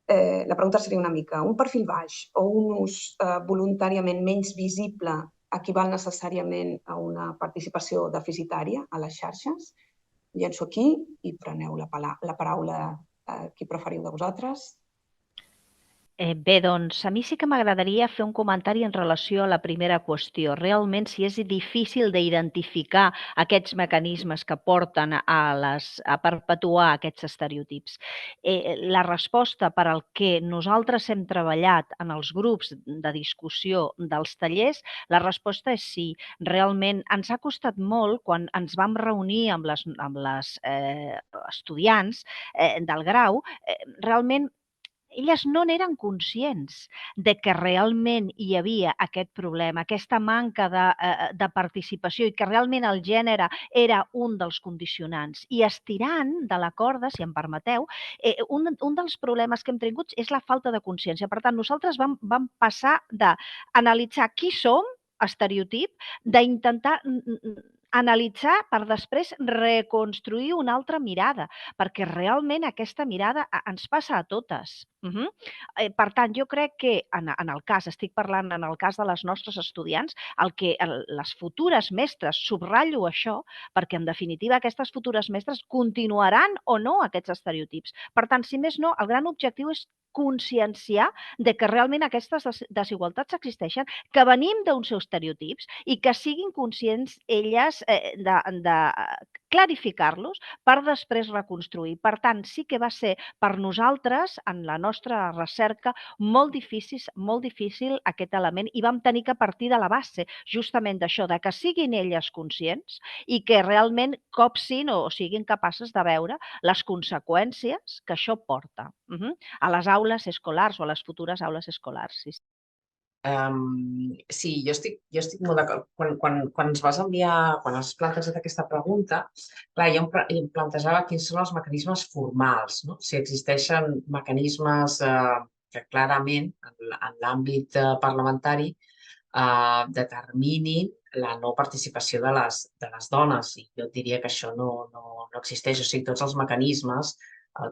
La pregunta seria una mica, un perfil baix o un ús voluntàriament menys visible equival necessàriament a una participació deficitària a les xarxes? Llenço aquí i preneu la paraula qui preferiu de vosaltres. Bé, doncs a mi sí que m'agradaria fer un comentari en relació a la primera qüestió. Realment, si és difícil d'identificar aquests mecanismes que porten a perpetuar aquests estereotips. La resposta per al que nosaltres hem treballat en els grups de discussió dels tallers, la resposta és sí. Realment ens ha costat molt quan ens vam reunir amb les estudiants del grau, realment elles no n'eren conscients de que realment hi havia aquest problema, aquesta manca de participació i que realment el gènere era un dels condicionants. I estirant de la corda, si em permeteu, un dels problemes que hem tingut és la falta de consciència. Per tant, nosaltres vam passar d'analitzar qui som, estereotip, d'intentar analitzar per després reconstruir una altra mirada, perquè realment aquesta mirada ens passa a totes. Per tant, jo crec que en el cas, estic parlant en el cas de les nostres estudiants, les futures mestres, subratllo això, perquè en definitiva aquestes futures mestres continuaran o no aquests estereotips. Per tant, si més no, el gran objectiu és conscienciar de que realment aquestes desigualtats existeixen, que venim d'uns estereotips i que siguin conscients elles de clarificar-los per després reconstruir. Per tant, sí que va ser per nosaltres, en la nostra recerca, molt difícil aquest element i vam tenir que partir de la base justament d'això, de que siguin elles conscients i que realment copsin o siguin capaces de veure les conseqüències que això porta a les aules escolars o a les futures aules escolars. Sí, jo estic molt d'acord. Quan ens vas enviar, quan has plantejat aquesta pregunta, clar, jo em plantejava quins són els mecanismes formals, si existeixen mecanismes que clarament en l'àmbit parlamentari determinin la no participació de les dones. I jo diria que això no existeix. O sigui, tots els mecanismes,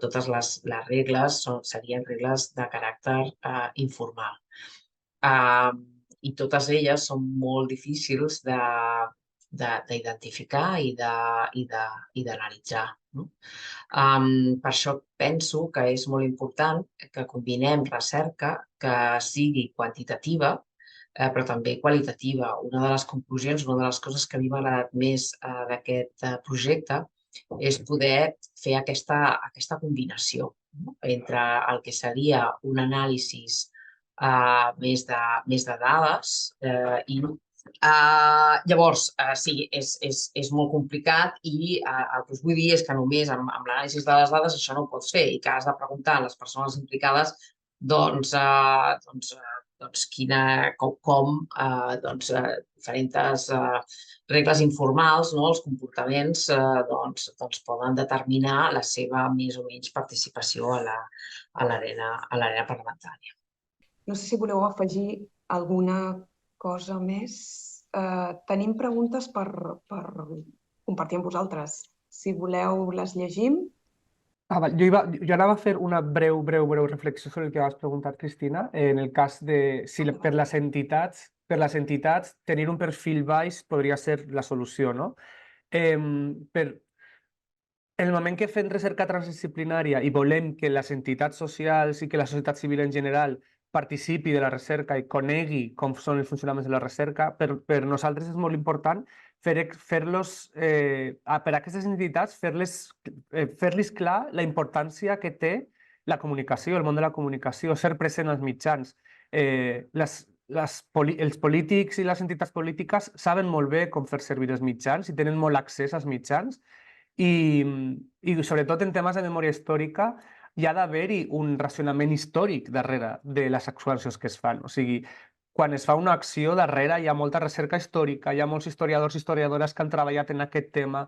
totes les regles serien regles de caràcter informal. I totes elles són molt difícils d'identificar i d'analitzar. Per això penso que és molt important que combinem recerca que sigui quantitativa, però també qualitativa. Una de les conclusions, una de les coses que a mi m'ha agradat més d'aquest projecte és poder fer aquesta combinació entre el que seria un anàlisi més de dades i llavors, sí, és molt complicat i el que us vull dir és que només amb l'anàlisi de les dades això no ho pots fer i que has de preguntar a les persones implicades diferents regles informals, els comportaments poden determinar la seva més o menys participació a l'arena parlamentària. No sé si voleu afegir alguna cosa més. Tenim preguntes per compartir amb vosaltres. Si voleu, les llegim. Jo anava a fer una breu reflexió sobre el que vas preguntar, Cristina, en el cas de si per les entitats tenir un perfil baix podria ser la solució, no? En el moment que fem recerca transdisciplinària i volem que les entitats socials i que la societat civil en general participi de la recerca i conegui com són els funcionaments de la recerca, per nosaltres és molt important fer-los, per a aquestes entitats, fer-los clar la importància que té la comunicació, el món de la comunicació, ser present als mitjans. Els polítics i les entitats polítiques saben molt bé com fer servir els mitjans i tenen molt accés als mitjans i sobretot en temes de memòria històrica hi ha d'haver-hi un racionament històric darrere de les actuacions que es fan. O sigui, quan es fa una acció, darrere hi ha molta recerca històrica, hi ha molts historiadors i historiadores que han treballat en aquest tema.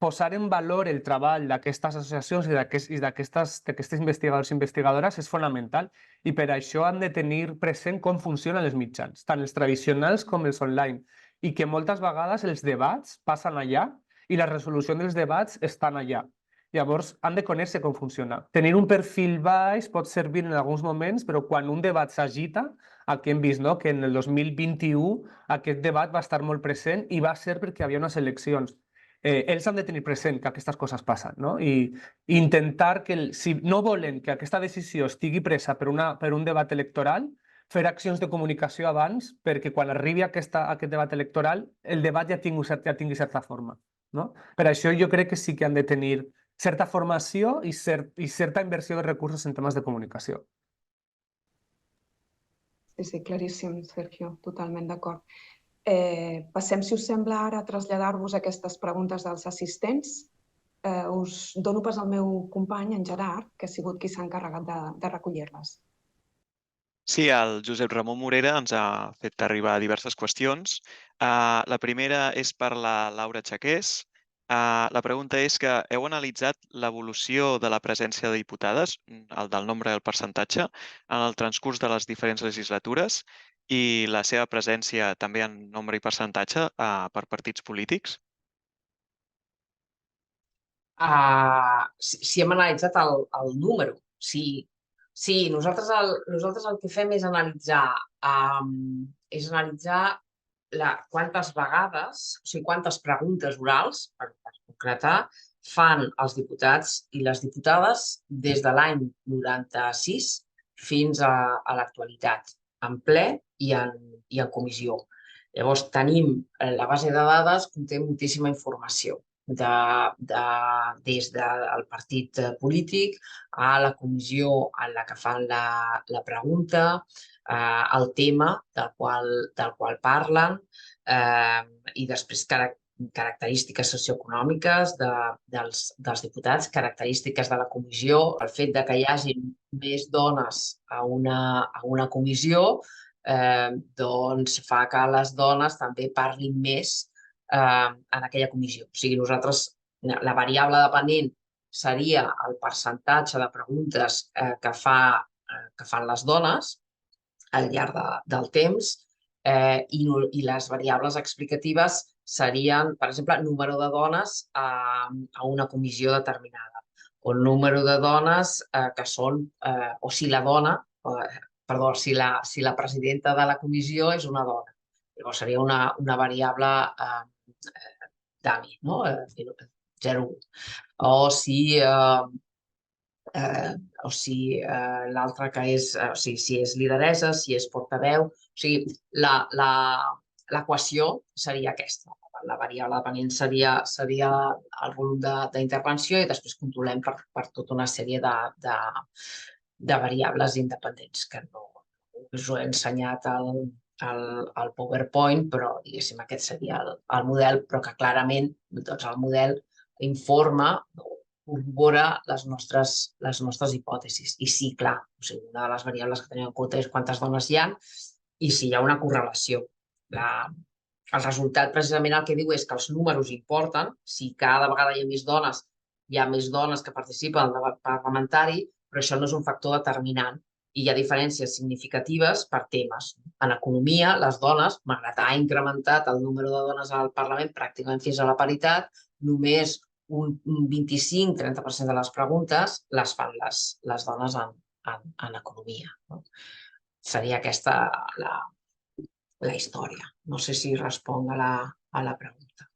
Posar en valor el treball d'aquestes associacions i d'aquestes investigadors i investigadores és fonamental i per això han de tenir present com funcionen els mitjans, tant els tradicionals com els online, i que moltes vegades els debats passen allà i la resolució dels debats estan allà. Llavors, han de conèixer com funciona. Tenir un perfil baix pot servir en alguns moments, però quan un debat s'agita, el que hem vist, que en el 2021 aquest debat va estar molt present i va ser perquè hi havia unes eleccions. Ells han de tenir present que aquestes coses passen, i intentar que, si no volen que aquesta decisió estigui presa per un debat electoral, fer accions de comunicació abans perquè quan arribi aquest debat electoral el debat ja tingui certa forma. Per això jo crec que sí que han de tenir certa formació i certa inversió de recursos en temes de comunicació. Sí, claríssim, Sergio, totalment d'acord. Passem, si us sembla, ara a traslladar-vos aquestes preguntes dels assistents. Us dono pas al meu company, en Gerard, que ha sigut qui s'ha encarregat de recollir-les. Sí, el Josep Ramon Morera ens ha fet arribar diverses qüestions. La primera és per la Laura Chaqués. La pregunta és que heu analitzat l'evolució de la presència de diputades, el del nombre i el percentatge, en el transcurs de les diferents legislatures i la seva presència també en nombre i percentatge per partits polítics? Si hem analitzat el número, sí. Sí, nosaltres el que fem és analitzar quantes vegades, o sigui, quantes preguntes orals, per concretar, fan els diputats i les diputades des de l'any 96 fins a l'actualitat, en ple i en comissió. Llavors, tenim la base de dades, conté moltíssima informació, des del partit polític a la comissió en la que fan la pregunta, el tema del qual parlen i després característiques socioeconòmiques dels diputats, característiques de la comissió, el fet que hi hagi més dones a una comissió doncs fa que les dones també parlin més en aquella comissió. O sigui, nosaltres, la variable dependent seria el percentatge de preguntes que fan les dones al llarg del temps i les variables explicatives serien, per exemple, número de dones a una comissió determinada o el número de dones que són, o si la dona, perdó, si la presidenta de la comissió és una dona. Llavors seria una variable d'AMI, 0,1. O si l'altra que és, si és lideressa, si és portaveu. O sigui, l'equació seria aquesta. La variable dependent seria el volum d'intervenció i després controlem per tota una sèrie de variables independents que no us ho he ensenyat al PowerPoint, però diguéssim aquest seria el model, però que clarament el model informa corrobora les nostres hipòtesis. I sí, clar, una de les variables que tenim en compte és quantes dones hi ha i si hi ha una correlació. El resultat precisament el que diu és que els números importen, si cada vegada hi ha més dones que participen al debat parlamentari, però això no és un factor determinant i hi ha diferències significatives per temes. En economia, les dones, malgrat ha incrementat el número de dones al Parlament pràcticament fins a la paritat, només un 25-30% de les preguntes les fan les dones en economia. Seria aquesta la història. No sé si responc a la pregunta.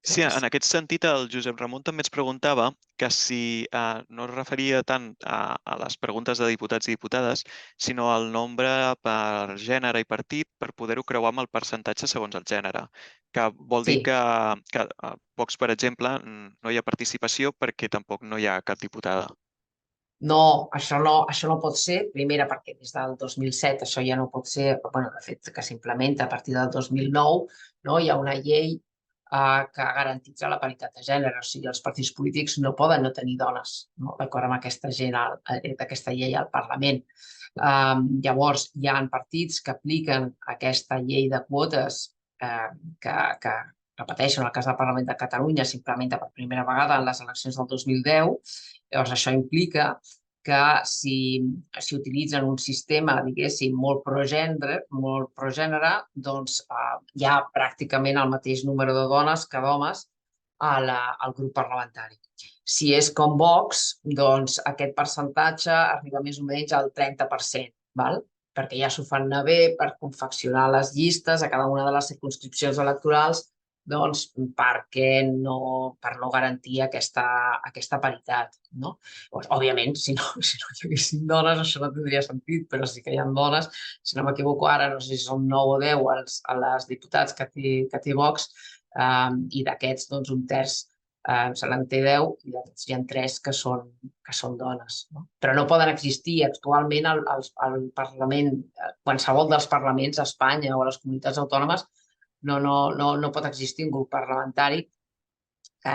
Sí, en aquest sentit, el Josep Ramon també ens preguntava que si no es referia tant a les preguntes de diputats i diputades, sinó al nombre per gènere i partit per poder-ho creuar amb el percentatge segons el gènere. Que vol dir que a Vox, per exemple, no hi ha participació perquè tampoc no hi ha cap diputada. No, això no pot ser, primera perquè des del 2007 això ja no pot ser, de fet que s'implementa a partir del 2009, hi ha una llei que garantitza la paritat de gènere, o sigui, els partits polítics no poden no tenir dones, d'acord amb aquesta llei al Parlament. Llavors, hi ha partits que apliquen aquesta llei de quotes que repeteixo, en el cas del Parlament de Catalunya s'implementa per primera vegada en les eleccions del 2010. Llavors, això implica que si utilitzen un sistema, diguéssim, molt progènere, doncs hi ha pràcticament el mateix número de dones que d'homes al grup parlamentari. Si és com Vox, doncs aquest percentatge arriba més o menys al 30%, perquè ja s'ho fan anar bé per confeccionar les llistes a cada una de les circumscripcions electorals, doncs per no garantir aquesta paritat. Òbviament, si no hi haguessin dones, això no tindria sentit, però sí que hi ha dones, si no m'equivoco ara, no sé si són 9 o 10 les diputats que té Vox, i d'aquests, doncs, un terç se n'en té 10 i d'aquests hi ha 3 que són dones. Però no poden existir actualment al Parlament, qualsevol dels parlaments a Espanya o a les comunitats autònomes, no pot existir un grup parlamentari que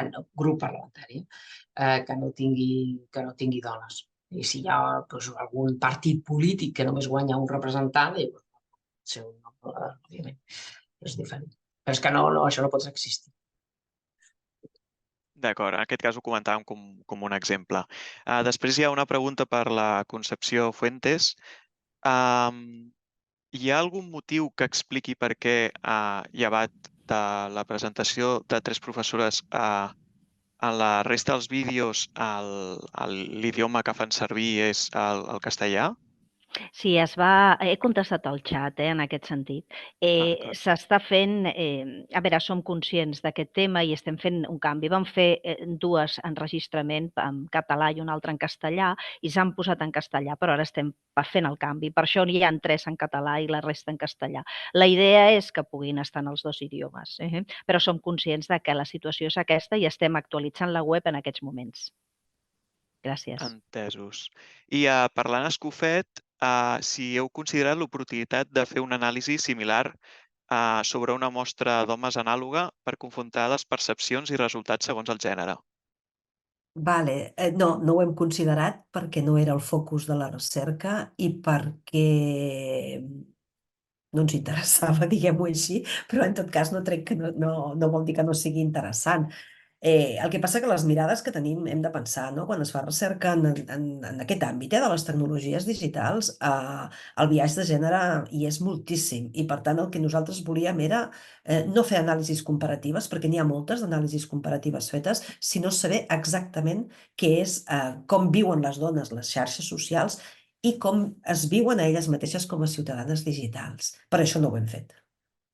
no tingui dones. I si hi ha algun partit polític que només guanya un representant, òbviament, és diferent. Però és que això no pot existir. D'acord, en aquest cas ho comentàvem com un exemple. Després hi ha una pregunta per la Concepció Fuentes. Hi ha algun motiu que expliqui per què, llevat de la presentació de 3 professores, en la resta dels vídeos l'idioma que fan servir és el castellà? Sí, he contestat al xat, en aquest sentit. S'està fent, a veure, som conscients d'aquest tema i estem fent un canvi. Vam fer 2 enregistrament en català i un altre en castellà i s'han posat en castellà, però ara estem fent el canvi. Per això hi ha 3 en català i la resta en castellà. La idea és que puguin estar en els 2 idiomes, però som conscients que la situació és aquesta i estem actualitzant la web en aquests moments. Gràcies. Entesos. I parlant escofet, si heu considerat l'oportunitat de fer una anàlisi similar sobre una mostra d'homes anàloga per confrontar les percepcions i resultats segons el gènere. No ho hem considerat perquè no era el focus de la recerca i perquè no ens interessava, diguem-ho així, però en tot cas no vol dir que no sigui interessant. El que passa que les mirades que tenim hem de pensar, quan es fa recerca en aquest àmbit de les tecnologies digitals, el biaix de gènere hi és moltíssim i per tant el que nosaltres volíem era no fer anàlisis comparatives, perquè n'hi ha moltes d'anàlisis comparatives fetes, sinó saber exactament què és, com viuen les dones les xarxes socials i com es viuen a elles mateixes com a ciutadanes digitals. Per això no ho hem fet.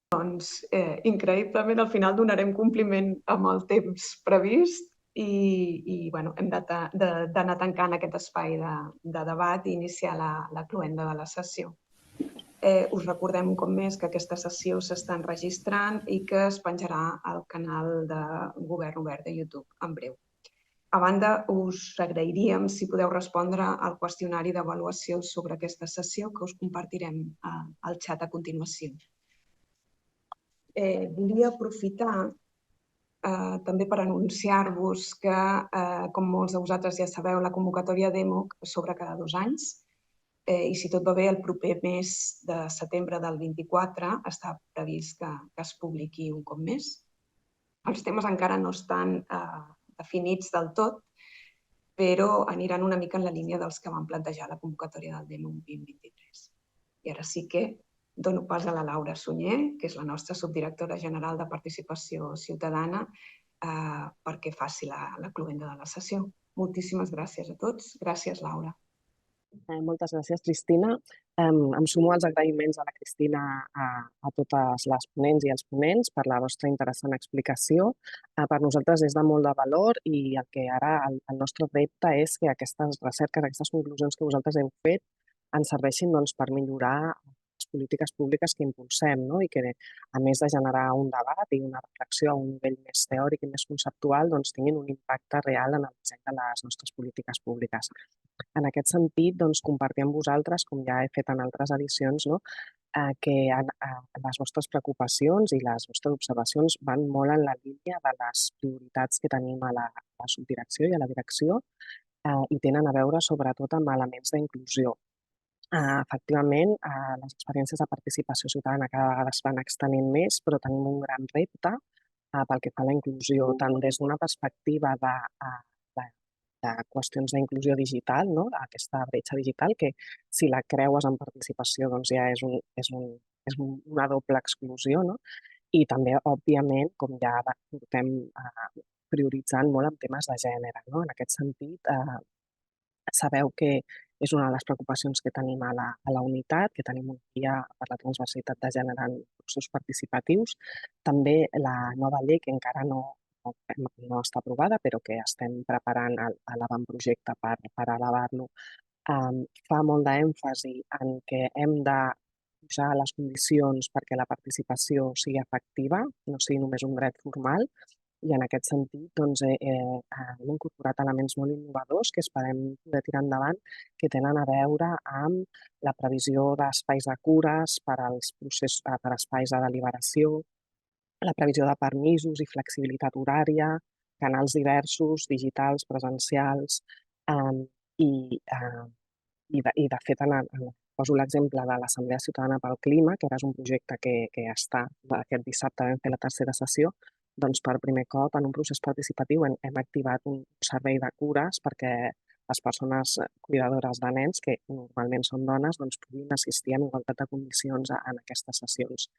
Doncs, increïblement, al final donarem compliment amb el temps previst i hem d'anar tancant aquest espai de debat i iniciar la cloenda de la sessió. Us recordem un cop més que aquesta sessió s'està enregistrant i que es penjarà al canal de Govern Obert de YouTube en breu. A banda, us agrairíem si podeu respondre al qüestionari d'avaluació sobre aquesta sessió que us compartirem al xat a continuació. Volia aprofitar també per anunciar-vos que, com molts de vosaltres ja sabeu, la convocatòria DEMOC s'obre cada 2 anys i si tot va bé, el proper mes de setembre del 24 està previst que es publiqui un cop més. Els temes encara no estan definits del tot, però aniran una mica en la línia dels que van plantejar la convocatòria del DEMOC 2023. I ara sí que dono pas a la Laura Sunyer, que és la nostra subdirectora general de Participació Ciutadana, perquè faci la cloenda de la sessió. Moltíssimes gràcies a tots. Gràcies, Laura. Moltes gràcies, Cristina. Em sumo als agraïments a la Cristina, a totes les ponents i els ponents per la vostra interessant explicació. Per nosaltres és de molt de valor i el que ara el nostre repte és que aquestes recerques, aquestes conclusions que vosaltres heu fet ens serveixin per millorar les polítiques públiques que impulsem, no? I que, a més de generar un debat i una reflexió a un nivell més teòric i més conceptual, tinguin un impacte real en el disseny de les nostres polítiques públiques. En aquest sentit, compartir amb vosaltres, com ja he fet en altres edicions, que les vostres preocupacions i les vostres observacions van molt en la línia de les prioritats que tenim a la subdirecció i a la direcció i tenen a veure sobretot amb elements d'inclusió. Efectivament, les experiències de participació ciutadana cada vegada es van extenent més, però tenim un gran repte pel que fa a la inclusió, tant des d'una perspectiva de qüestions d'inclusió digital, aquesta bretxa digital, que si la creues en participació ja és una doble exclusió, i també, òbviament, com ja portem prioritzant molt en temes de gènere. En aquest sentit, sabeu que és una de les preocupacions que tenim a la unitat, que tenim un guia per la transversalitat de gènere en processos participatius. També la nova llei, que encara no està aprovada, però que estem preparant l'avantprojecte per elevar-lo, fa molt d'èmfasi en que hem de posar les condicions perquè la participació sigui efectiva, no sigui només un dret formal, i en aquest sentit hem incorporat elements molt innovadors que esperem poder tirar endavant, que tenen a veure amb la previsió d'espais de cures per espais de deliberació, la previsió de permisos i flexibilitat horària, canals diversos, digitals, presencials, i de fet poso l'exemple de l'Assemblea Ciutadana pel Clima, que ara és un projecte que està, aquest dissabte vam fer la tercera sessió, per primer cop en un procés participatiu hem activat un servei de cures perquè les persones cuidadores de nens, que normalment són dones, puguin assistir en igualtat de condicions en aquestes sessions.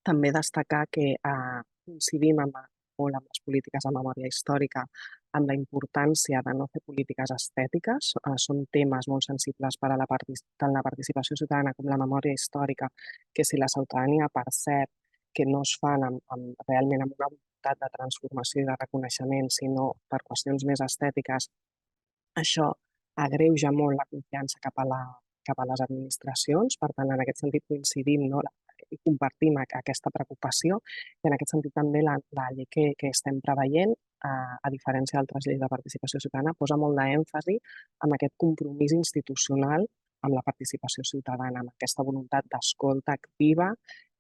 També destacar que coincidim molt amb les polítiques de memòria històrica, amb la importància de no fer polítiques estètiques. Són temes molt sensibles per a tant la participació ciutadana com la memòria històrica, que si la ciutadania percep que no es fan realment amb una voluntat de transformació i de reconeixement, sinó per qüestions més estètiques, això agreuja molt la confiança cap a les administracions. Per tant, en aquest sentit coincidim i compartim aquesta preocupació, i en aquest sentit també la llei que estem preveient, a diferència d'altres lleis de participació ciutadana, posa molt d'èmfasi en aquest compromís institucional amb la participació ciutadana, amb aquesta voluntat d'escolta activa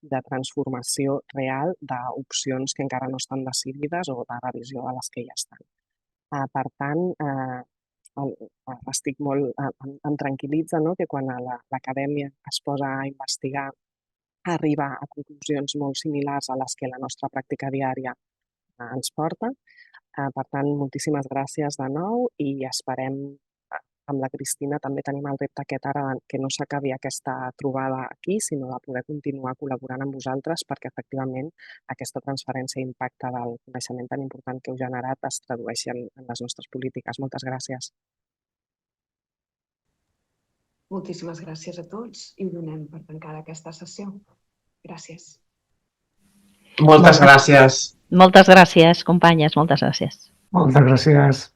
i de transformació real d'opcions que encara no estan decidides o de revisió de les que ja estan. Per tant, estic molt, em tranquil·litza que quan l'acadèmia es posa a investigar arriba a conclusions molt similars a les que la nostra pràctica diària ens porta. Per tant, moltíssimes gràcies de nou i esperem, amb la Cristina també tenim el repte aquest ara que no s'acabi aquesta trobada aquí, sinó de poder continuar col·laborant amb vosaltres perquè efectivament aquesta transferència i impacte del coneixement tan important que heu generat es tradueixi en les nostres polítiques. Moltes gràcies. Moltíssimes gràcies a tots i donem per tancada aquesta sessió. Gràcies. Moltes gràcies. Moltes gràcies, companyes, moltes gràcies. Moltes gràcies.